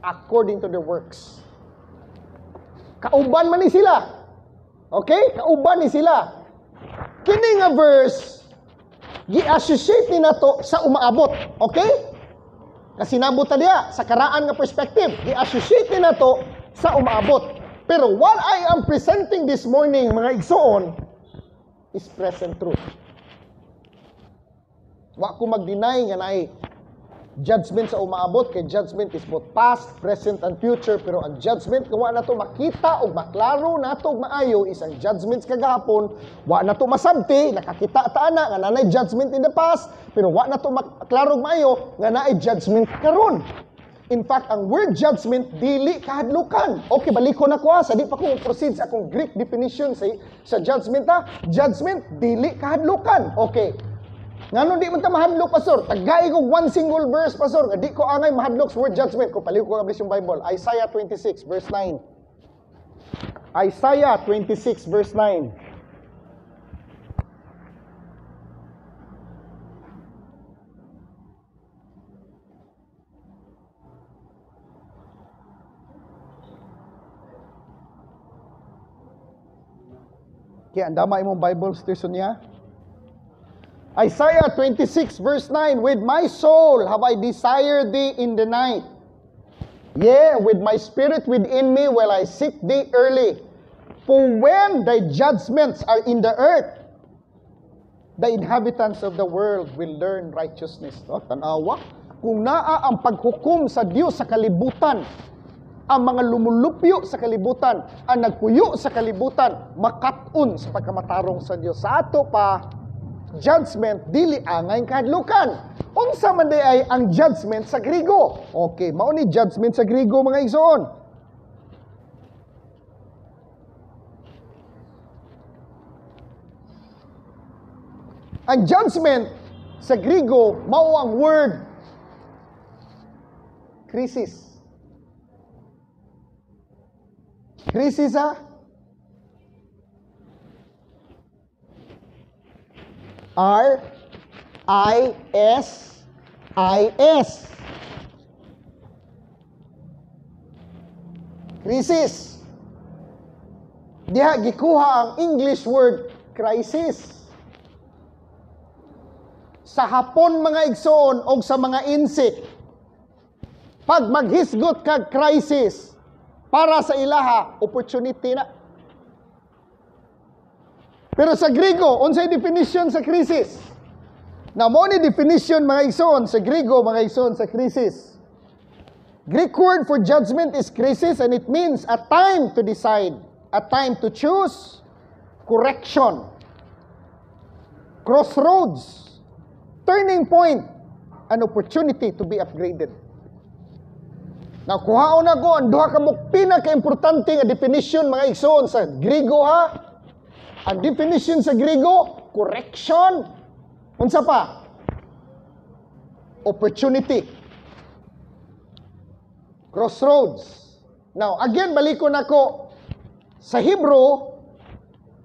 according to their works. Kauban man ni sila. Okay? Kauban ni sila. Kini nga verse, gi-associate ni nato sa umaabot. Okay? Kasi nabuta diya, sa karaan nga perspective, gi-associate ni nato sa umaabot. Pero what I am presenting this morning, mga igsoon, is present truth. Wa ko mag-deny nga naay judgment sa umaabot, kay judgment is both past, present, and future. Pero ang judgment, kung wa na to makita o maklaro na to maayo, is ang judgments kagahapon. Wa na to masabti, nakakita ta na nga naay judgment in the past, pero wa na to maklaro maayo nga naay judgment karon. In fact, ang word judgment, dili kahadlukan. Okay, baliko na ko sa di pa ko proceed sa akong Greek definition sa judgment ha. Judgment, dili kahadlukan. Okay. Ngano di man ta mahadlok, pastor? Tagay ko one single verse, pastor. Di ko angay mahadlok sa word judgment. Kung paliw ko kablis yung Bible. Isaiah 26 verse 9. Isaiah 26 verse 9. Kaya andama imong Bible station niya. Isaiah 26 verse 9, with my soul have I desired thee in the night. Yea, with my spirit within me will I seek thee early. For when thy judgments are in the earth, the inhabitants of the world will learn righteousness. O, tanawa, kung naa ang paghukom sa Diyos sa kalibutan, ang mga lumulupyo sa kalibutan, ang nagpuyo sa kalibutan, makatun sa pagkamatarong sa Diyos. Sa ato pa, judgment, dili angay kahadlukan. Unsa man ay ang judgment sa Griego? Okay, mao ni judgment sa Griego, mga igsoon. Ang judgment sa Griego, mao ang word krisis. Krisis ha? R-I-S-I-S. Krisis. Diha gikuha ang English word crisis. Sa hapon, mga igsoon, o sa mga insect, pag maghisgot kag crisis, para sa ilaha, opportunity na. Pero sa Griego, unsay definition sa crisis? Na mo ni definition, mga igsoon, sa Griego, mga igsoon, sa crisis. Greek word for judgment is crisis, and it means a time to decide, a time to choose, correction, crossroads, turning point, an opportunity to be upgraded. Now, kuhaon na ko ang duha ka mo pinaka-importante nga definition, mga igsoon, sa Griego ha. Ang definition sa Griego, correction. Unsa pa? Opportunity. Crossroads. Now, again, baliko na ko sa Hebrew,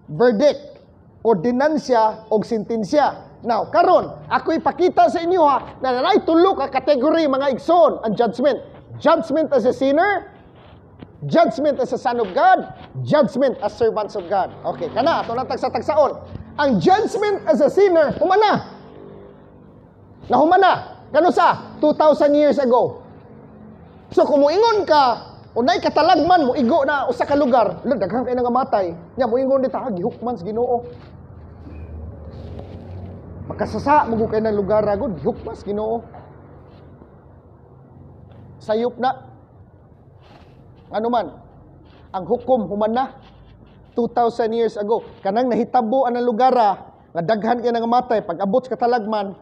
verdict, ordinansya, o sentensya. Now, karon, ako ipakita sa inyo ha, na nanay tulo ka kategory, mga igsoon, ang judgment. Judgment as a sinner, judgment as a son of God, judgment as servants of God. Okay, kana, ito lang tagsa-tagsaon. Ang judgment as a sinner, humana. Nahumana. Kano sa? 2,000 years ago. So, kung muingon ka, unay katalagman mo, igo na usa ka lugar, daghang kayo nga matay, nya muingon dito, gihukman sa Ginoo. Makasasa, mo kayo ng lugar, agod, gihukman sa Ginoo. Sayop na. Ano man, ang hukom human na. 2,000 years ago. Kanang nahitabo ang lugara, nga daghan kay nga matay, pag abot sa katalagman,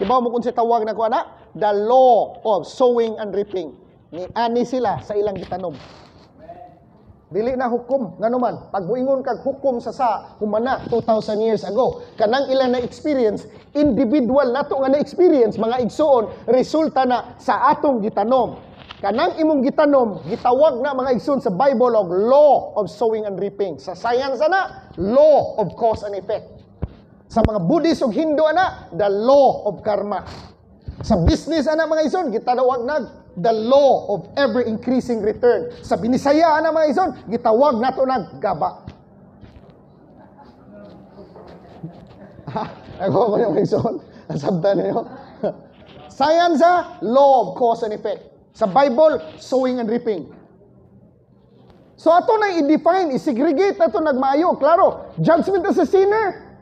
kibaw mo kung si tawag na ko ana, the law of sowing and reaping. Ni ani sila sa ilang gitanom. Dili na hukom, ngano man, pag buingon kag hukom sa humana 2,000 years ago, kanang ilang na experience, individual nato nga na experience, mga igsoon, resulta na sa atong gitanom. Kanang imong gitanom, gitawag na mga igsoon sa Bible og law of sowing and reaping. Sa science na, law of cause and effect. Sa mga Buddhist ug Hindu ana, the law of karma. Sa business ana mga igsoon, gitawag na the law of ever-increasing return. Sa Binisaya na mga ison, gitawag nato na gaba. Ako ko yung ison. Nasabda niyo. Science, law of cause and effect. Sa Bible, sowing and reaping. So ato na i-define, i-segregate nato nagmaayo. Klaro, judgment as a sinner.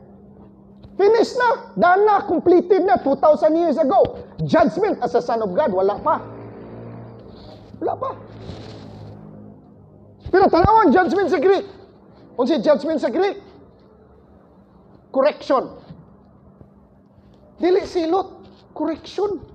Finish na. Done na. Completed na 2,000 years ago. Judgment as a son of God, wala pa. Wala pa. Pero tanawang judgment sa Greek. Kung si judgment sa Greek, correction. Dili silot, correction.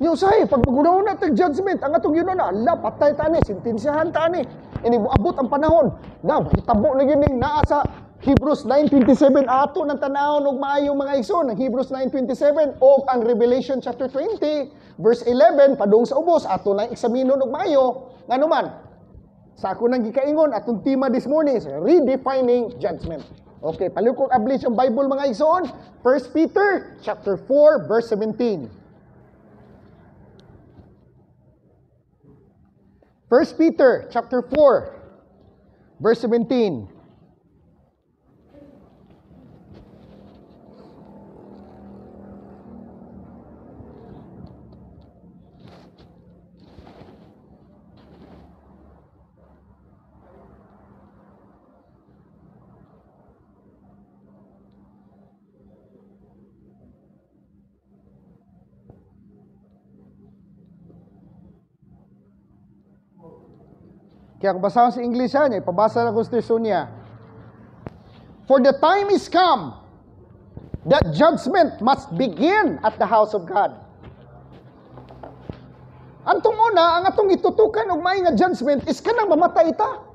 Yung say, pag magunaw na tag judgment, ang atong yun na, ala, patay tani, sintensyahan tani. Inibuabot ang panahon. Na, hitabo na gining naa sa Hebrews 9:27, ato ng tanawon og maayong mga igsoon, ang Hebrews 9:27 o ang Revelation chapter 20 verse 11 padung sa ubos, ato nang eksaminon og maayo. Ngano man, sa ako nang gikaingon atong tema this morning is redefining judgment. Okay, palukog ablis ang Bible mga igsoon, 1 Peter chapter 4 verse 17. 1 Peter chapter 4 verse 17. Kaya kung basahan sa English niya, ipabasa na konstitusyon niya. For the time is come that judgment must begin at the house of God. Antong una, ang atong itutukan og may nga judgment is kanang mamatay ta.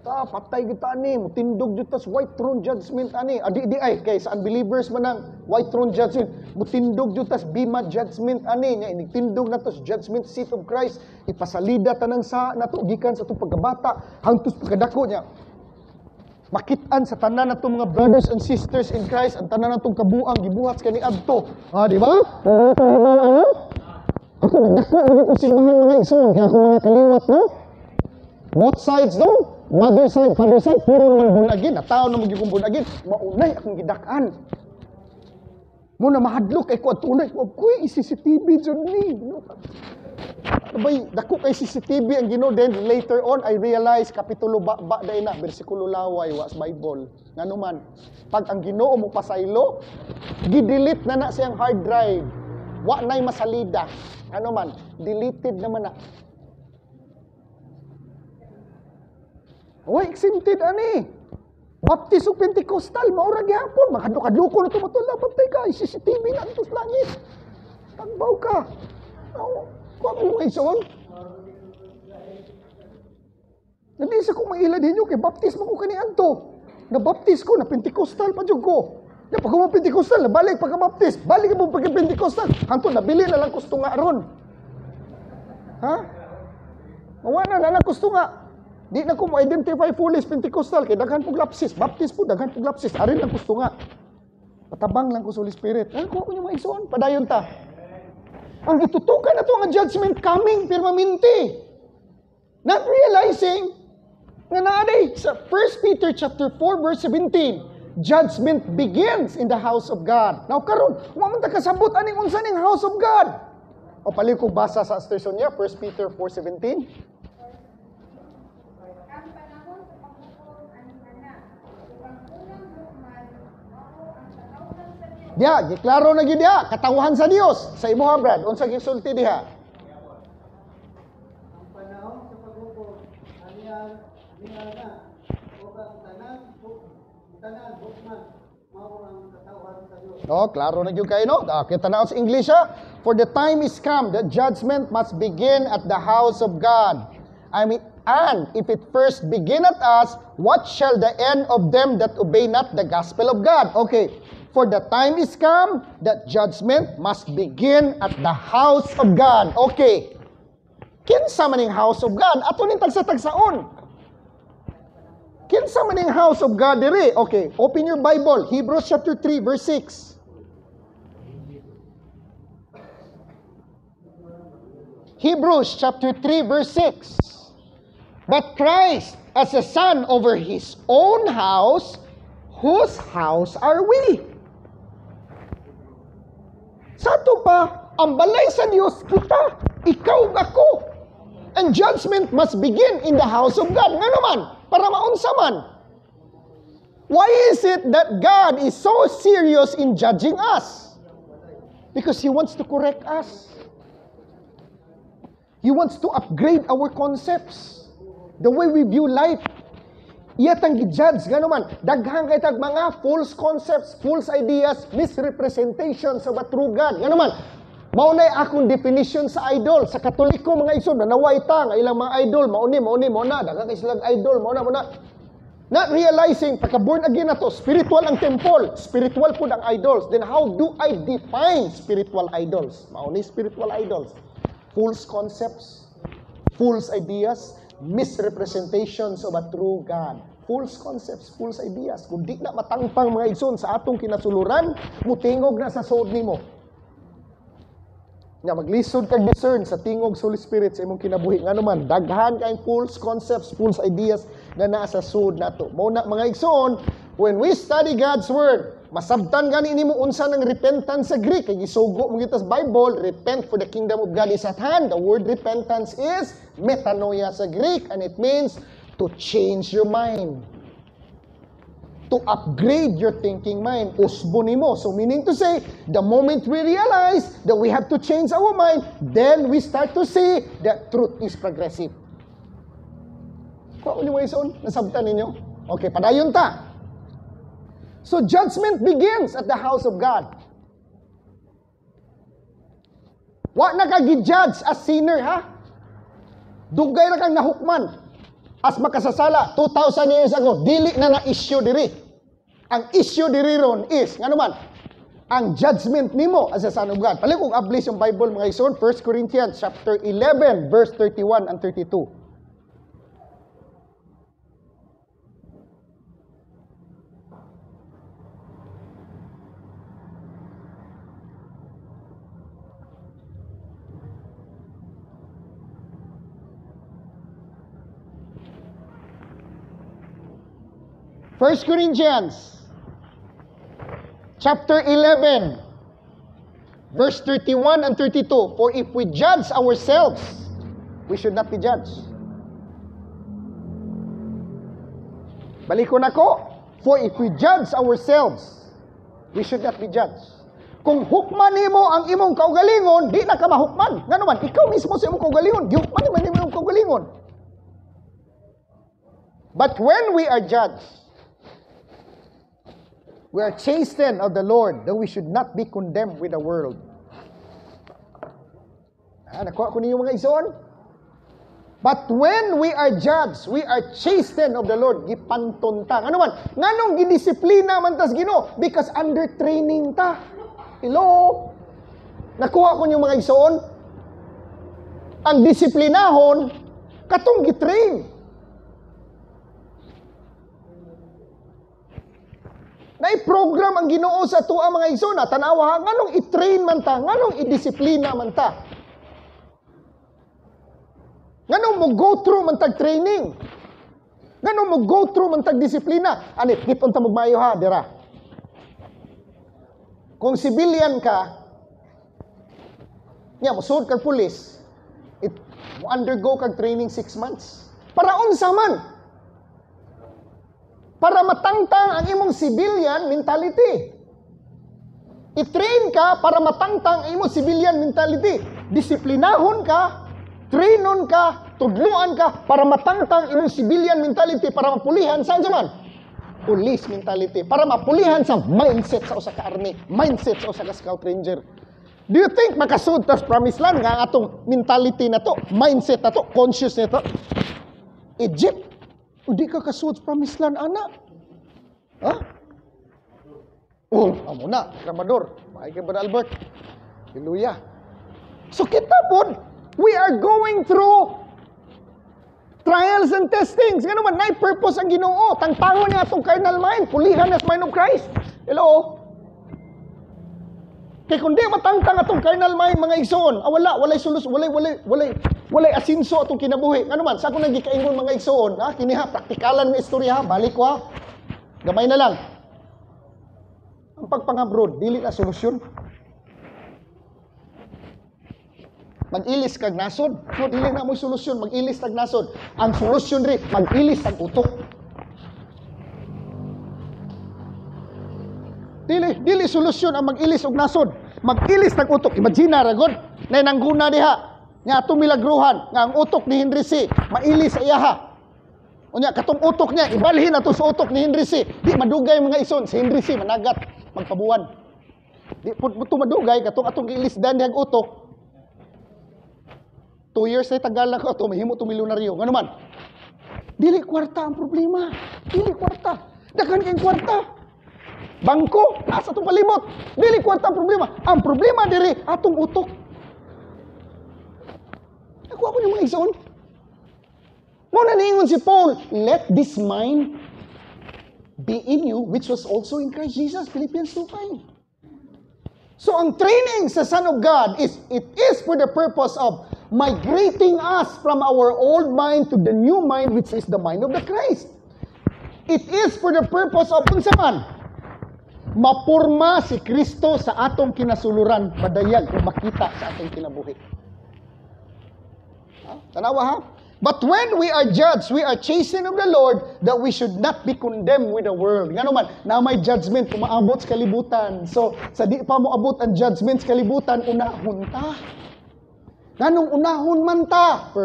Ta patay kita ani, mutindog jud tas white throne judgment ani. Adi ay kay sa unbelievers man ang white throne judgment, mutindog jud tas bema judgment ani nya inigtindog na tas judgment seat of Christ. Ipasalida tanang sa nato gikan sa atong pagkabata hangtod pagkadako nya. Makit-an sa tanan natong mga brothers and sisters in Christ ang tanan natong kabuang gibuhat kani adto. Di ba? Ako nagdako ko sila mga igsoon kaya ako mga kaliwat no. Both sides no. Mother side, father side, puro naman bunagin. Natao na magiging bunagin. Maunay akong gidakan. Muna mahadlok kay ko at tunay. Kuy, CCTV dyan ni. Abay, dako kay CCTV ang Ginoo. Then later on, I realized, kapitulo ba day na, bersikulo laway, was Bible. Nga naman, pag ang Ginoo mo pasaylo, gidelete na siyang hard drive. Wa na'y masalida. Ano man, deleted naman na. Oy, exempted ani. Baptist o Pentecostal, maura gyapon. Makadlok-adloko na tumatula, patay ka. CCTV na ito sa langit. Tagbaw ka. Kuha mo yung ison. Hindi sa kong maila din yun, kay baptist mo ko kanian to. Na-baptist ko, na-Pentecostal pa dyan ko. Na pag mo Pentecostal, nabalik pagka-baptist. Balik mo pagka-Pentecostal. Hanto, nabili na lang kusto nga ron. Ha? Mawana na lang kusto nga. Di na ko mo-identify fully as Pentecostal kay daghan pug lapsis, Baptist po daghan pug lapsis, arin lang gusto nga. Patabang lang ko sa Holy Spirit. Ano ko yung mga igsoon, padayon ta. Ang itutukan na to ang judgment coming permanente. Not realizing nga naaday sa 1 Peter chapter 4 verse 17, judgment begins in the house of God. Now karon, wa man ta kasabot aning unsa ning house of God. O pali ko basa sa assertion niya 1 Peter 4:17. Diya, giklaro na gid diha, katawhan sa Dios sa imo brad. Unsa gisulti diha? Ang panahon sa paghukom No, klaro na gyud kayo no. Kita na sa English ha. For the time is come that judgment must begin at the house of God. I mean, and if it first begin at us, what shall the end of them that obey not the gospel of God? Okay. For the time is come that judgment must begin at the house of God. Okay. Kinsa man ning house of God? Ato ning tagsa-tagsaon. Kinsa man ning house of God diri? Okay, open your Bible, Hebrews chapter 3 verse 6. Hebrews chapter 3 verse 6. But Christ as a son over his own house, whose house are we? Sa to pa, ang balay sa Diyos kita, ikaw ako. And judgment must begin in the house of God. Nga naman, para maunsa man. Why is it that God is so serious in judging us? Because He wants to correct us. He wants to upgrade our concepts. The way we view life. Iyatang gi-judge, ganoman. Daghang kay tag mga false concepts, false ideas, misrepresentations of a true God. Ganoman. Maunay akong definition sa idol. Sa Katoliko mga isod, na naway ta, nga ilang mga idol, mauna, daghang kay silang idol, mauna. Not realizing, pagka-born again na to, spiritual ang temple, spiritual po ang idols. Then how do I define spiritual idols? Maunay spiritual idols. False concepts, false ideas, misrepresentations of a true God. False concepts, false ideas. Kung di na matangpang mga igsoon sa atong kinasuluran, mutingog na sa sood nimo. Nga maglisod kag discern sa tingog sa Holy Spirit sa imong kinabuhi. Nga naman, daghan kay false concepts, false ideas na naa sa sood nato. Mao na mga igsoon, when we study God's Word, masabtan gani nimo unsa ng repentance sa Greek. Kay gisugo mo kita sa Bible, repent for the kingdom of God is at hand. The word repentance is metanoia sa Greek, and it means to change your mind. To upgrade your thinking mind. Usbo nimo. So meaning to say, the moment we realize that we have to change our mind, then we start to see that truth is progressive. Kung anyway, son, nasabtan ninyo? Okay, padayon ta. So judgment begins at the house of God. Wa na ka gi-judge as sinner, ha? Dugay na kang nahukman. As makasasala, 2,000 years ago, dili na na-issue diri. Ang issue diri ron is, nga naman, ang judgment nimo as a son of God. Pali kung ablis yung Bible mga ison, 1 Corinthians chapter 11, verse 31 and 32. First Corinthians chapter 11 verse 31 and 32. For if we judge ourselves, we should not be judged. Balikon ako. For if we judge ourselves, we should not be judged. Kung hukman nimo ang imong kaugalingon, di na ka mahukman. Nga naman, ikaw mismo sa imong kaugalingon, gihukman nimo ang imong kaugalingon. But when we are judged, we are chastened of the Lord, that we should not be condemned with the world. Nakuha ko ninyo mga ison? But when we are judged, we are chastened of the Lord. Gipanton ta. Ano man? Nganong gidisiplina man tas Ginoo? Because under training ta. Hello? Nakuha ko ninyo mga ison? Ang disiplinahon, katong gitrain. Na-program ang Ginoo sa tuwa mga igsoon. Tanawa ha, nganong i-train man ta, nganong i-disiplina man ta. Nganong mo go through man tag training. Nganong mo go through man tag disiplina. Anit, hipon ta magmayo ha, dira. Kung civilian ka, mo suod kag pulis, mo undergo kag training 6 months. Para unsa man? Para matangtang ang imong civilian mentality. I-train ka para matangtang ang imong civilian mentality. Disiplinahon ka Trainon ka, tudluan ka, para matangtang imong civilian mentality, para mapulihan saan man? Police mentality. Para mapulihan sa mindset sa usa ka army, mindset sa usa ka scout ranger. Do you think makasud tas promised land nga atong mentality na to, mindset na to, conscious na to? Egypt, hindi ka kasud sa promised land, ana. Ha? Oh, amo na, Ramador. Maay kay Brother Albert. Hallelujah. So kita po, we are going through trials and testings. Nga naman, na purpose ang Ginoo. Tangtangon niya itong carnal mind, pulihan as mind of Christ. Hello? Kaya kung di matangtang atong carnal mind, mga igsoon, walay sulus, walay asinso atong kinabuhi. Nga naman, sa akong nagikaingon mga igsoon, kini ha, praktikalan ng istorya ha, balik ko ha. Gamay na lang. Ang pagpangabroad, dili na solusyon. Mag-ilis kag nasod. So, dili na mo solusyon, mag-ilis kag nasod. Ang solusyon rin, mag-ilis kag utok. Dili solusyon ang mag-ilis og nasod. Mag-ilis kag utok. Imagine ra god, nay nangguna diha nga atong milagruhan nga ang utok ni Henry C. Mailis sa iyaha. Unya katong utok niya ibalhin ato sa utok ni Henry C. Di madugay mga ison si Henry C managat magpabuwan. Di pud madugay katong atong giilisdan diha utok. 2 years na tagal na ko ito, mahimo ito milyonaryo. Nga naman, dili kwarta ang problema. Dili kwarta. Daghan kayong kwarta. Bangko, nasa itong palibot. Dili kwarta ang problema. Ang problema diri, atong utok. Ako yung mga igsoon. Muna niingon si Paul, let this mind be in you, which was also in Christ Jesus. Philippians 2:5. So ang training sa Son of God it is for the purpose of migrating us from our old mind to the new mind, which is the mind of the Christ. It is for the purpose of unsa man mapurma si Kristo sa atong kinasuluran, padayag o makita sa atong kinabuhi. Tanawa ha? But when we are judged, we are chastened of the Lord, that we should not be condemned with the world. Nga naman, na may judgment kung maabot sa kalibutan. So, sa di pa mo abot ang judgment sa kalibutan, unahon ta. Ganong unahon man ta? 1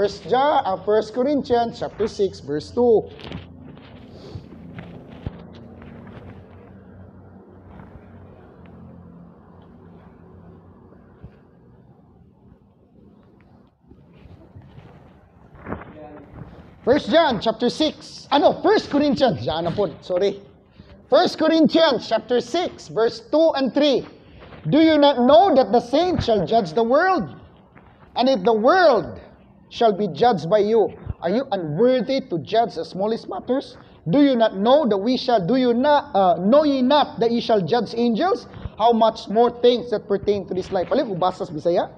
Corinthians chapter 6, verse 2. First John chapter 6. 1 Corinthians. Diyan na po. Sorry. 1 Corinthians chapter 6 verse 2 and 3. Do you not know that the saints shall judge the world? And if the world shall be judged by you, are you unworthy to judge the smallest matters? Do you not know that know ye not that ye shall judge angels? How much more things that pertain to this life? Pali ko basas Bisaya.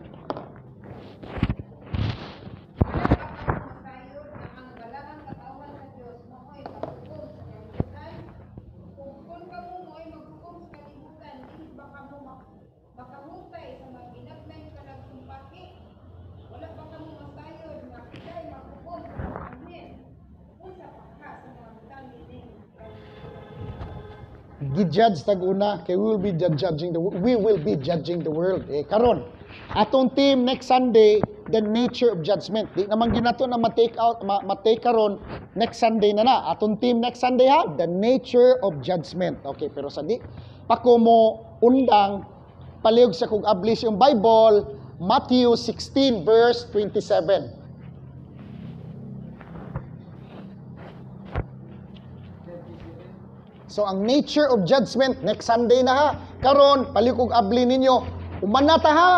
Gi-judge tag-una kay we will be judging the world. Karon atong team next Sunday, the nature of judgment. Di naman ginato na ma-take karon next Sunday na. Atong team next Sunday ha, the nature of judgment. Okay, pero sa di pa ko mo undang palihog sa kung ablis yung Bible, Matthew 16 verse 27. So ang nature of judgment next Sunday na ha. Karon palikog abli ninyo. Umanata ha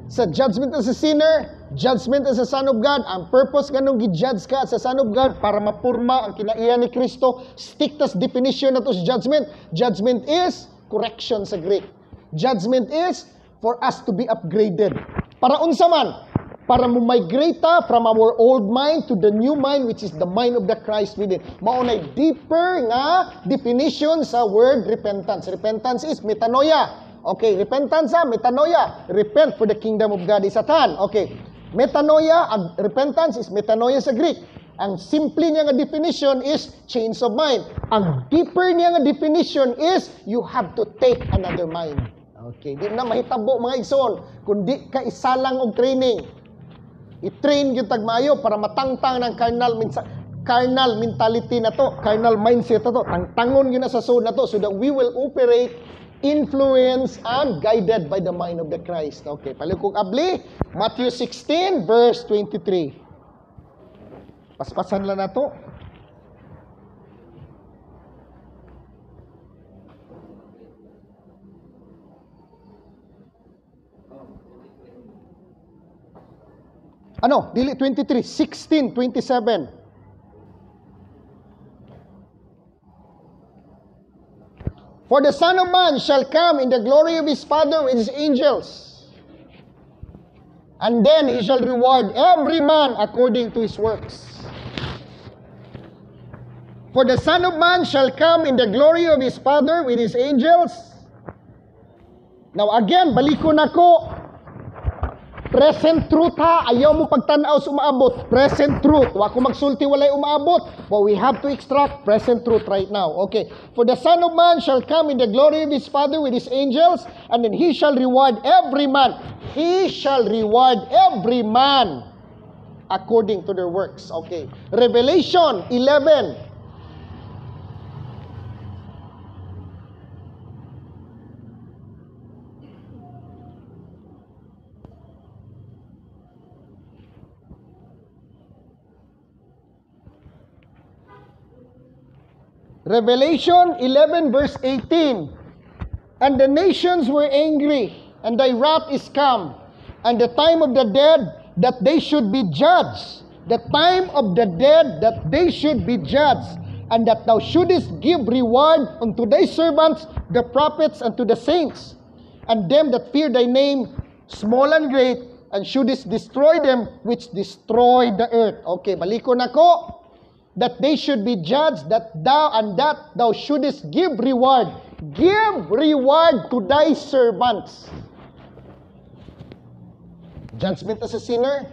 sa judgment as a sinner, judgment as a son of God. Ang purpose ganung gi-judge ka as a son of God para mapurma ang kinaiya ni Kristo. Stick tas definition nato sa judgment. Judgment is correction sa Greek. Judgment is for us to be upgraded. Para unsa man? Para mo migrate from our old mind to the new mind, which is the mind of the Christ within. Maunay deeper nga definition sa word repentance. Repentance is metanoia. Okay, repentance metanoia. Repent for the kingdom of God is at hand. Okay, metanoia, repentance is metanoia sa Greek. Ang simple niya nga definition is change of mind. Ang deeper niya nga definition is you have to take another mind. Okay, di na mahitabo mga igsoon, kundi ka isa lang og training. I-train gyud tag maayo para matangtang ng carnal mentality na to, carnal mindset na to. Tangtangon gyud na sa soul na to so that we will operate, influence, and guided by the mind of the Christ. Okay, palikog abli, Matthew 16 verse 23. Paspasan lang na to. Ano? Dili 23, 16, 27. For the Son of Man shall come in the glory of his Father with his angels. And then he shall reward every man according to his works. For the Son of Man shall come in the glory of his Father with his angels. Now again, balikon ako. Present truth ha. Ayaw mo pagtanaw sa umaabot. Present truth. Wa ko magsulti walay umaabot. But we have to extract present truth right now. Okay. For the Son of Man shall come in the glory of his Father with his angels, and then he shall reward every man. He shall reward every man according to their works. Okay. Revelation 11. Revelation 11 verse 18. And the nations were angry, and thy wrath is come, and the time of the dead that they should be judged. The time of the dead that they should be judged, and that thou shouldest give reward unto thy servants, the prophets, and to the saints, and them that fear thy name, small and great, and shouldest destroy them which destroy the earth. Okay, balikon ako. That they should be judged, that thou shouldest give reward. Give reward to thy servants. Judgment as a sinner,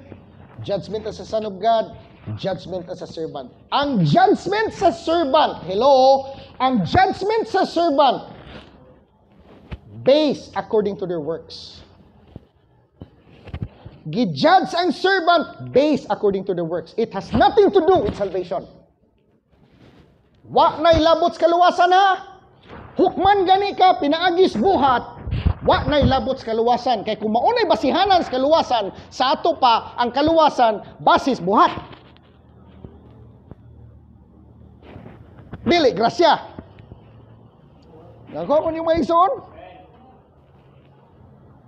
judgment as a son of God, judgment as a servant. Ang judgment sa servant, ang judgment sa servant, based according to their works. Gi-judge ang servant based according to the works. It has nothing to do with salvation. Wa na'y labot sa kaluwasan ha. Hukman gani ka, pinaagis buhat. Wa na'y labot sa kaluwasan. Kaya kung maunay basihanan sa kaluwasan, sa ato pa ang kaluwasan, basis buhat. Dili, grasya. Nako mo ni mga igsoon?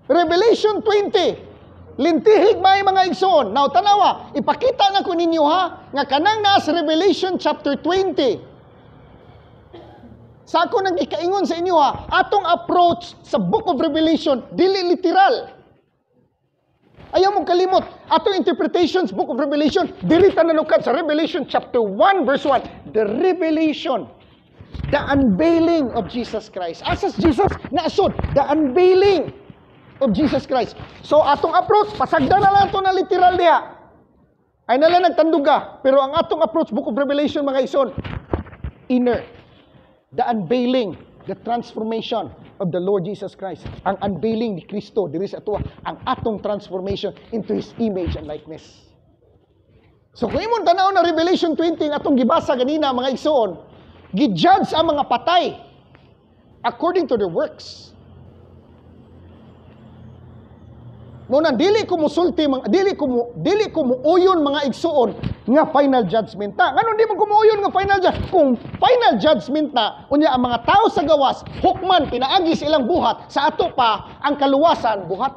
Revelation 20. Lintihig may mga igsoon. Now, tanawa, ipakita na ko ninyo ha, nga kanang nasa Revelation chapter 20. Sa ako nang ikaingon sa inyo ha, atong approach sa Book of Revelation, dili literal. Ayaw mong kalimot, atong interpretations, Book of Revelation, dili tananukan sa Revelation chapter 1 verse 1. The revelation, the unveiling of Jesus Christ. Asas Jesus na asod, the unveiling of Jesus Christ. So, atong approach, pasagda na lang ito na literal diha. Ay nalang nagtanduga. Pero ang atong approach, Book of Revelation, mga ison, inner. The unveiling, the transformation of the Lord Jesus Christ. Ang unveiling ni Kristo, diri sa atuwa, ang atong transformation into His image and likeness. So, kung imong tanaw na Revelation 20, ang atong gibasa ganina, mga ison, gi-judge ang mga patay according to their works. Muna dili ko musulti dili ko muuyon mga igsuon nga final judgment ta. Ngano di mo kumuuyon nga final judgment? Kung final judgment na unya ang mga tao sa gawas hukman pinaagi silang buhat, sa ato pa ang kaluwasan buhat.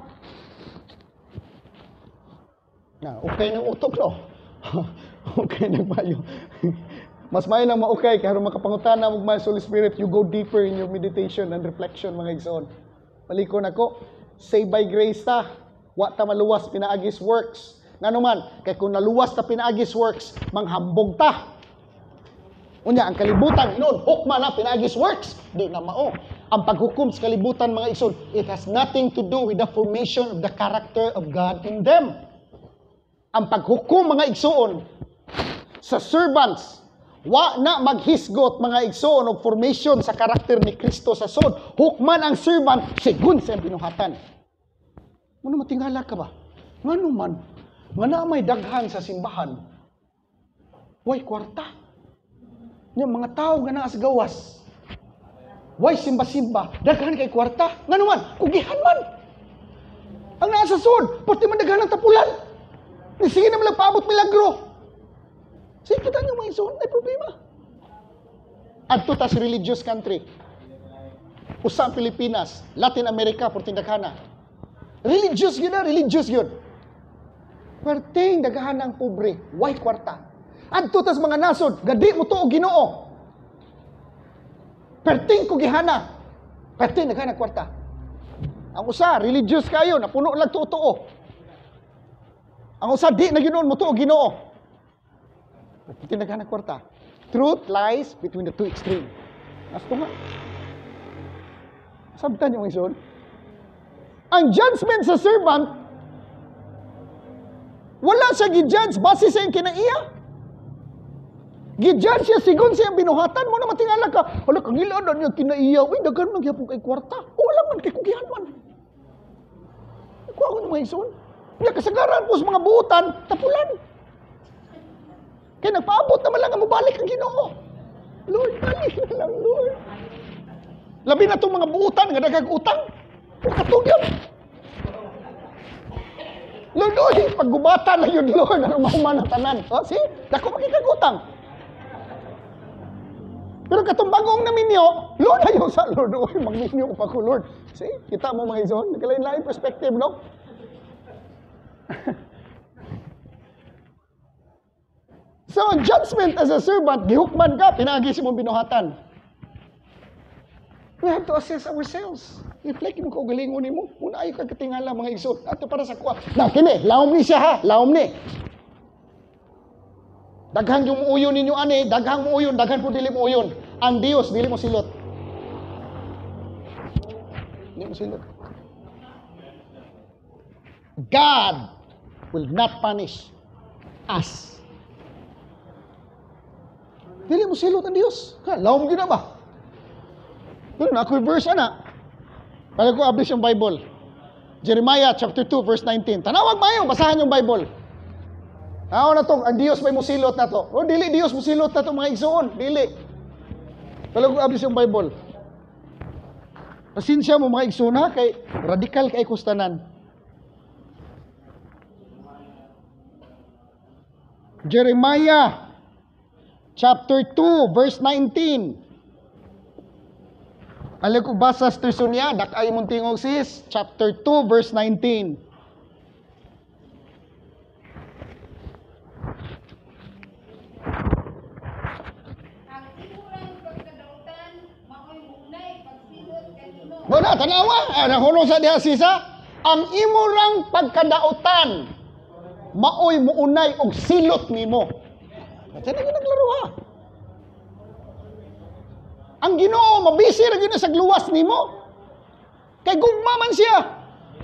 Na okay nang utok no. Okay nang mayo. Mas may nang maukay kay aron makapangutana mo mga Holy Spirit, you go deeper in your meditation and reflection mga igsoon. Palikon ako, save by grace ta. Wa ta maluwas pinaagis works. Ngano man, kay kung naluwas ta pinaagis works, manghambog ta. Unya ang kalibutan inon, hukma na pinaagis works, di na mao. Ang paghukom sa kalibutan mga igsoon, it has nothing to do with the formation of the character of God in them. Ang paghukom mga igsoon sa servants, wa na maghisgot mga igsoon og formation sa karakter ni Kristo sa sod. Hukman ang servant sigun sa binuhatan. Ano matingala ka ba? Ngano man? Nga na may daghan sa simbahan. Way kwarta. Yung mga tao nga naa sa gawas. Way simba-simba. Daghan kay kwarta. Nga naman, kugihan man. Ang nasa sud, pati man daghan ng tapulan. Sige naman lang paabot milagro. Sige kita nyo mga ison, may problema. Adto tas religious country. Usang Pilipinas, Latin America, porting daghana. Religious yun na, religious yun. Perting daghan ng pobre, way kwarta. Adto tas mga nasod, gadi mo to o Ginoo. Perting kugihana. Perting daghan ng kwarta. Ang usa, religious kayo, napuno lang tuo-tuo. Ang usa, di na ginoon mo to o Ginoo. Perting daghan ng kwarta. Truth lies between the two extremes. Asto nga. Sabtan yung ison. Ang judgment sa servant, wala siya gi-judge base sa iyang kinaiya. Gi-judge siya sigon siya binuhatan mo na matingala ka. Hala, kangilaan na niya kinaiya. Uy, dagan man gyapon kay kwarta. O wala man kay kugihan man. Ikaw ako ng mga ison. Kaya kasagaran po sa mga buutan, tapulan. Kaya nagpaabot naman lang ang mabalik ang Ginoo. Lord, balik na lang, Lord. Labi na itong mga buutan, nga nagag-utang. Katugyan. Lord, paggubatan na yun, Lord. Ano mahuman ang tanan? O, see? Dako makikagutang. Pero katong bagong naminyo, Lord, ayaw sa Lord. Uy, magminyo pa ko, Lord. See? Kita mo mga ison. Nagkalain-lain perspective, no? So, judgment as a servant, gihukman ka, pinagi si mong binuhatan. We have to assess ourselves. Reflect mo kaugalingon mo. Muna ayaw kagatingala mga iso. Ato para sa kuha. Na, kini, laom ni siya ha. Laom ni. Daghang yung uyon ninyo ani, daghang mo uyon, daghang po dili mo uyon. Ang Dios, dili mo silot. Dili mo silot. God will not punish us. Dili mo silot ang Dios. Ha, laom gyud na ba? Pero na ako verse ana. Pala ko ablis yung Bible. Jeremiah chapter 2 verse 19. Tanawag mayo, basahan yung Bible. Ako na to, ang Dios may musilot na to. O dili Dios musilot na to mga igsoon, dili. Pala ko ablis yung Bible. Pasensya mo mga igsoon ha, kay radikal kay kustanan. Jeremiah chapter 2 verse 19. Alam ko basa sa Trisunya, dakay mong tingog sis, chapter 2 verse 19. Ang imurang pagkadautan, mao'y munay pagsilot kanimo. Wala, tanawa, nahuno sa diha sisa. Ang imurang pagkadautan, maoy muunay og silot nimo. Kasi na naglaro ha. Ang Ginoo mabisi ra gyud sa gluwas nimo. Kay gugma man siya.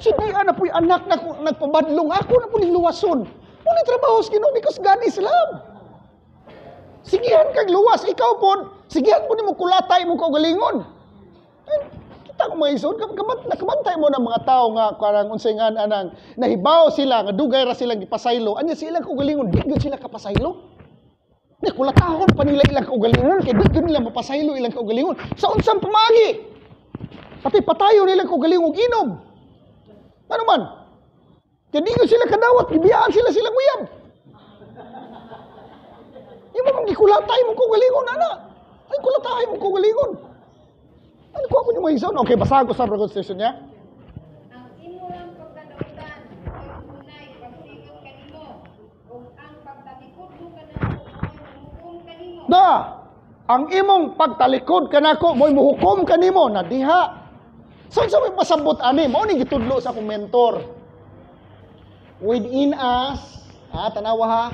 Sige ana po'y anak na nagpabadlong ako na po ni luwason. Muna trabaho sa Ginoo because God is love. Sigihan kag luwas ikaw pod, sigihan mo nimo kulatay mo kaugalingon. Kita ko mga ison, nakabantay mo ng mga tao nga karang unsay nga anang nahibaw sila nga dugay ra silang gipasaylo. Anya sila kaugalingon, di gyud sila kapasaylo. Di kulatahon pa nila ilang kaugalingon, kay di nila mapasaylo ilang kaugalingon. Sa unsang pamagi, pati patayo nila kaugalingon inom. Ano man? Kaya di sila kadawat, ibiyaan sila silang uyab. Yung mga gikulatay mo kaugalingon, ana. Ay kulatay mo kaugalingon. Ano ko ako yung mga ison? Okay, basahan ko sa constitution niya. Ang imurang pagkadautan, mao'y munay pagsilot kanimo. Ug ang pagtalikod mo kanako, mao'y hukom kanimo. Da, ang imong pagtalikod kanako mo'y muhukom kanimo na diha. So sa may pasabot ani, mao ni gitudlo sa akong mentor. Within us, tanawa ha,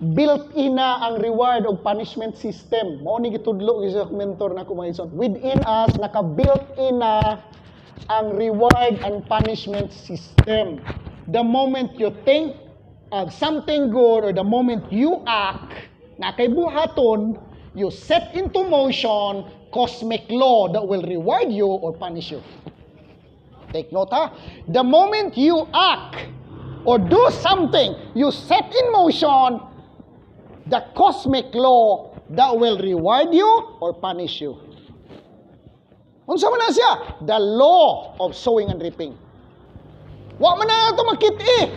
built-in na ang reward o punishment system. Mao ni gitudlo sa akong mentor nako mga ison. Within us naka-built-in na ang reward and punishment system. The moment you think of something good or the moment you act na kay buhaton, you set into motion cosmic law that will reward you or punish you. Take note ha. The moment you act, or do something, you set in motion the cosmic law that will reward you or punish you. Unsa man na siya? The law of sowing and reaping. Wa man na nato makit-i.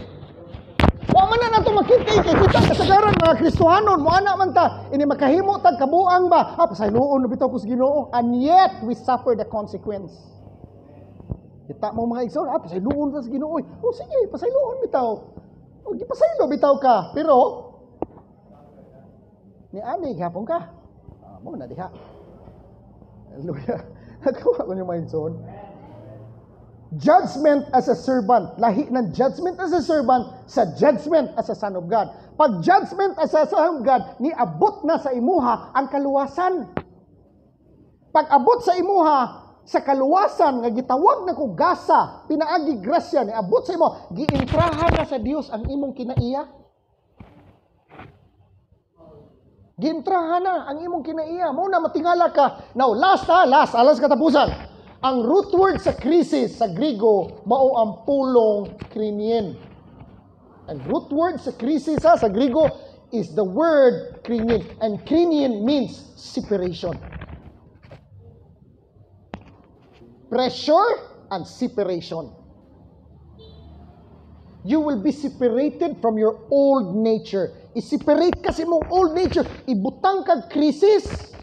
Wa man na nato makit-i. Kaya kita kasagaran mga Kristohanon, mo ana man ta, ini makahimo tag kabuang ba? Pasayloon na bitaw ko sa Ginoo. And yet, we suffer the consequence. Kita mo mga igsoon, pasayloon sa Ginoo. O sige, pasayloon bitaw. O gipasaylo bitaw ka. Pero, ni ani gihapon ka. Mo na diha. Hallelujah. Nagawa ko yung mga igsoon. Judgment as a servant. Lahi ng judgment as a servant sa judgment as a son of God. Pag judgment as a son of God, niabot na sa imuha ang kaluwasan. Pag abot sa imuha sa kaluwasan nga gitawag na ko gasa, pinaagi grasya, niabot sa imo, giintrahan na sa Dios ang imong kinaiya. Giintrahan na ang imong kinaiya. Mo na matingala ka. Now, last alas katapusan. Ang root word sa krisis sa Griego, mao ang pulong krinien. Ang root word sa krisis sa Griego is the word krinien. And krinien means separation. Pressure and separation. You will be separated from your old nature. I-separate kasi mong old nature. Ibutang kag krisis.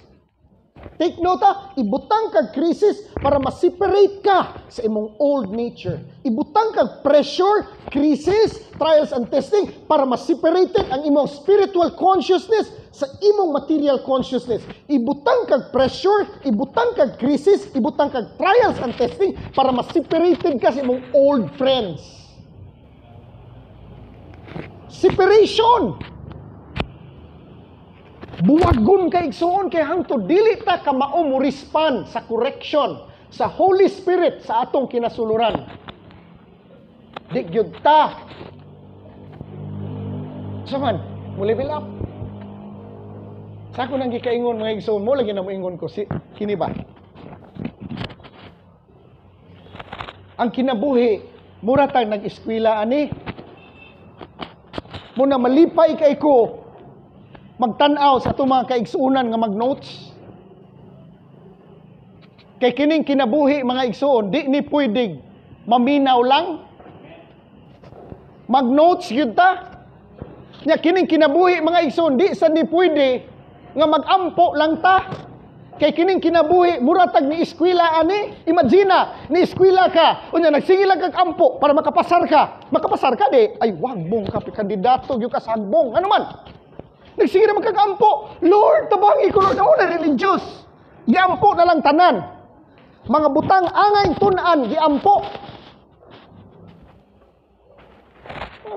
Take note ibutang kag krisis para ma-separate ka sa imong old nature. Ibutang kag pressure, krisis, trials and testing para ma-separate ang imong spiritual consciousness sa imong material consciousness. Ibutang kag pressure, ibutang kag krisis, ibutang kag trials and testing para ma-separate ka sa imong old friends. Separation. Buwagon ka igsoon kay hangtod dili ta ka mao mo respond sa correction sa Holy Spirit sa atong kinasuluran. Di gyud ta. Saman, mo level up. Sa ko nang gikaingon mga igsoon mo lagi na mo ingon ko kini ba? Ang kinabuhi mura tang nag-eskwela ani. Muna malipay kay ko magtanaw sa itong mga kaigsuunan nga mag-notes. Kay kining kinabuhi mga igsuon, di ni pwedeng maminaw lang. Mag-notes yun ta. Nya kining kinabuhi mga igsuon, di sa ni pwede nga mag-ampo lang ta. Kay kining kinabuhi, muratag ni eskwela ani. Imagina, ni eskwela ka, unya nagsingil lang kag ampo para makapasar ka. Makapasar ka di, ay wagbong ka kandidato gyud ka sa hagbong. Ano man? Nagsige naman kag-ampo. Lord, tabangi ko, Lord. Ako na religious. Giampo na lang tanan. Mga butang angay tunan, giampo.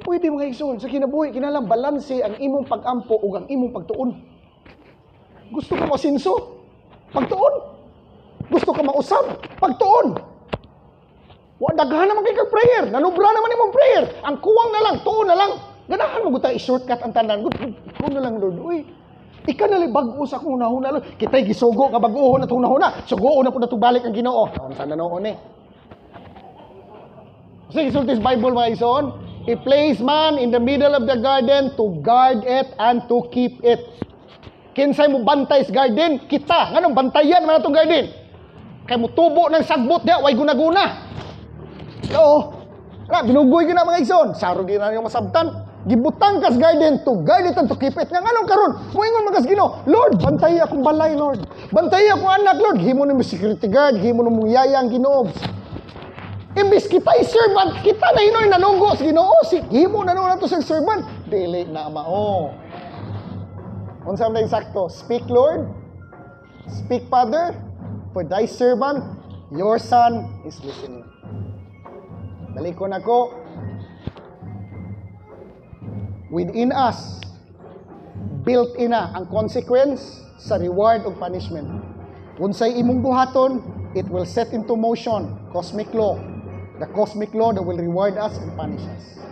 Pwede mga igsoon, sa kinabuhi, kinalang balanse ang imong pag-ampo o ang imong pagtuon. Gusto ka masinso? Pagtuon. Gusto ka mausap? Pagtuon. Daghan naman kay prayer. Nanubra naman imong prayer. Ang kuwang na lang, tuon na lang. Ganahan mo gutang i-shortcut ang tanan. Kung na lang, Lord. Uy, ika na bago sa kung nahuna, Lord. Kita'y gisugo ka baguhon na itong nahuna. Sugoon na po na balik ang Ginoo. Saan na noon eh. Sige, sultis Bible mga isoon. He placed man in the middle of the garden to guard it and to keep it. Kinsay mo bantay sa garden? Kita. Nganong bantayan man itong garden? Kaya mo tubo ng sagbot niya, way guna-guna. Oo. Binugoy ka na mga isoon. Saro din na yung masabtan. Gibutang kas garden to guard it and to keep it. Nga nganong karon, moingon magas Ginoo, Lord, bantayi akong balay, Lord. Bantayi akong anak, Lord. Himo nimo security guard, himo nimo yayang Ginoo. Imbis kita'y servant, kita na hinoy nanunggo sa Ginoo. Himo na nato sa servant. Dili na mao. Unsa man eksakto? Speak, Lord. Speak, Father. For thy servant, your son is listening. Dalikon ako. Within us, built in na ang consequence sa reward o punishment. Unsay imong buhaton, it will set into motion cosmic law. The cosmic law that will reward us and punish us.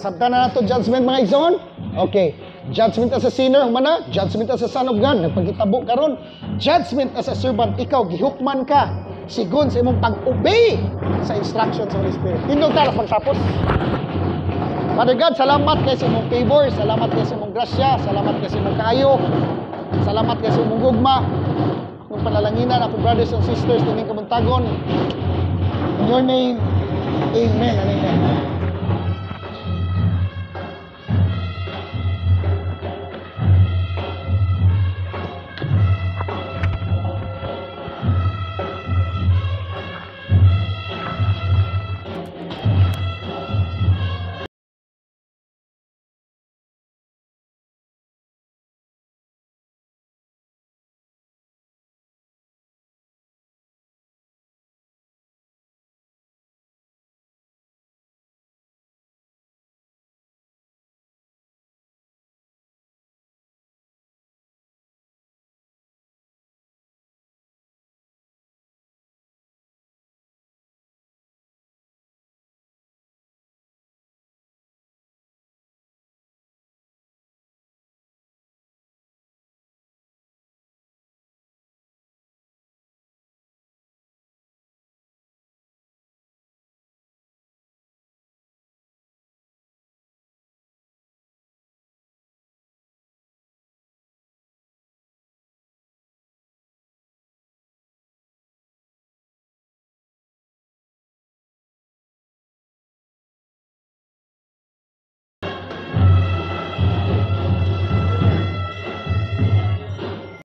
Sabta na nato judgment mga igsoon? Okay. Judgment as a sinner, humana. Judgment as a son of God, nagpagitabo karon. Judgment as a servant, ikaw gihukman ka sigon sa imong pag-obey sa instructions sa Holy Spirit. Tindog ta pagtapos. Father God, salamat kay sa imong favor, salamat kay sa imong grasya, salamat kay sa imong kaayo, salamat kay sa imong gugma. Akong panalanginan, akong brothers and sisters, tingin kabuntagon. In your name, amen and amen.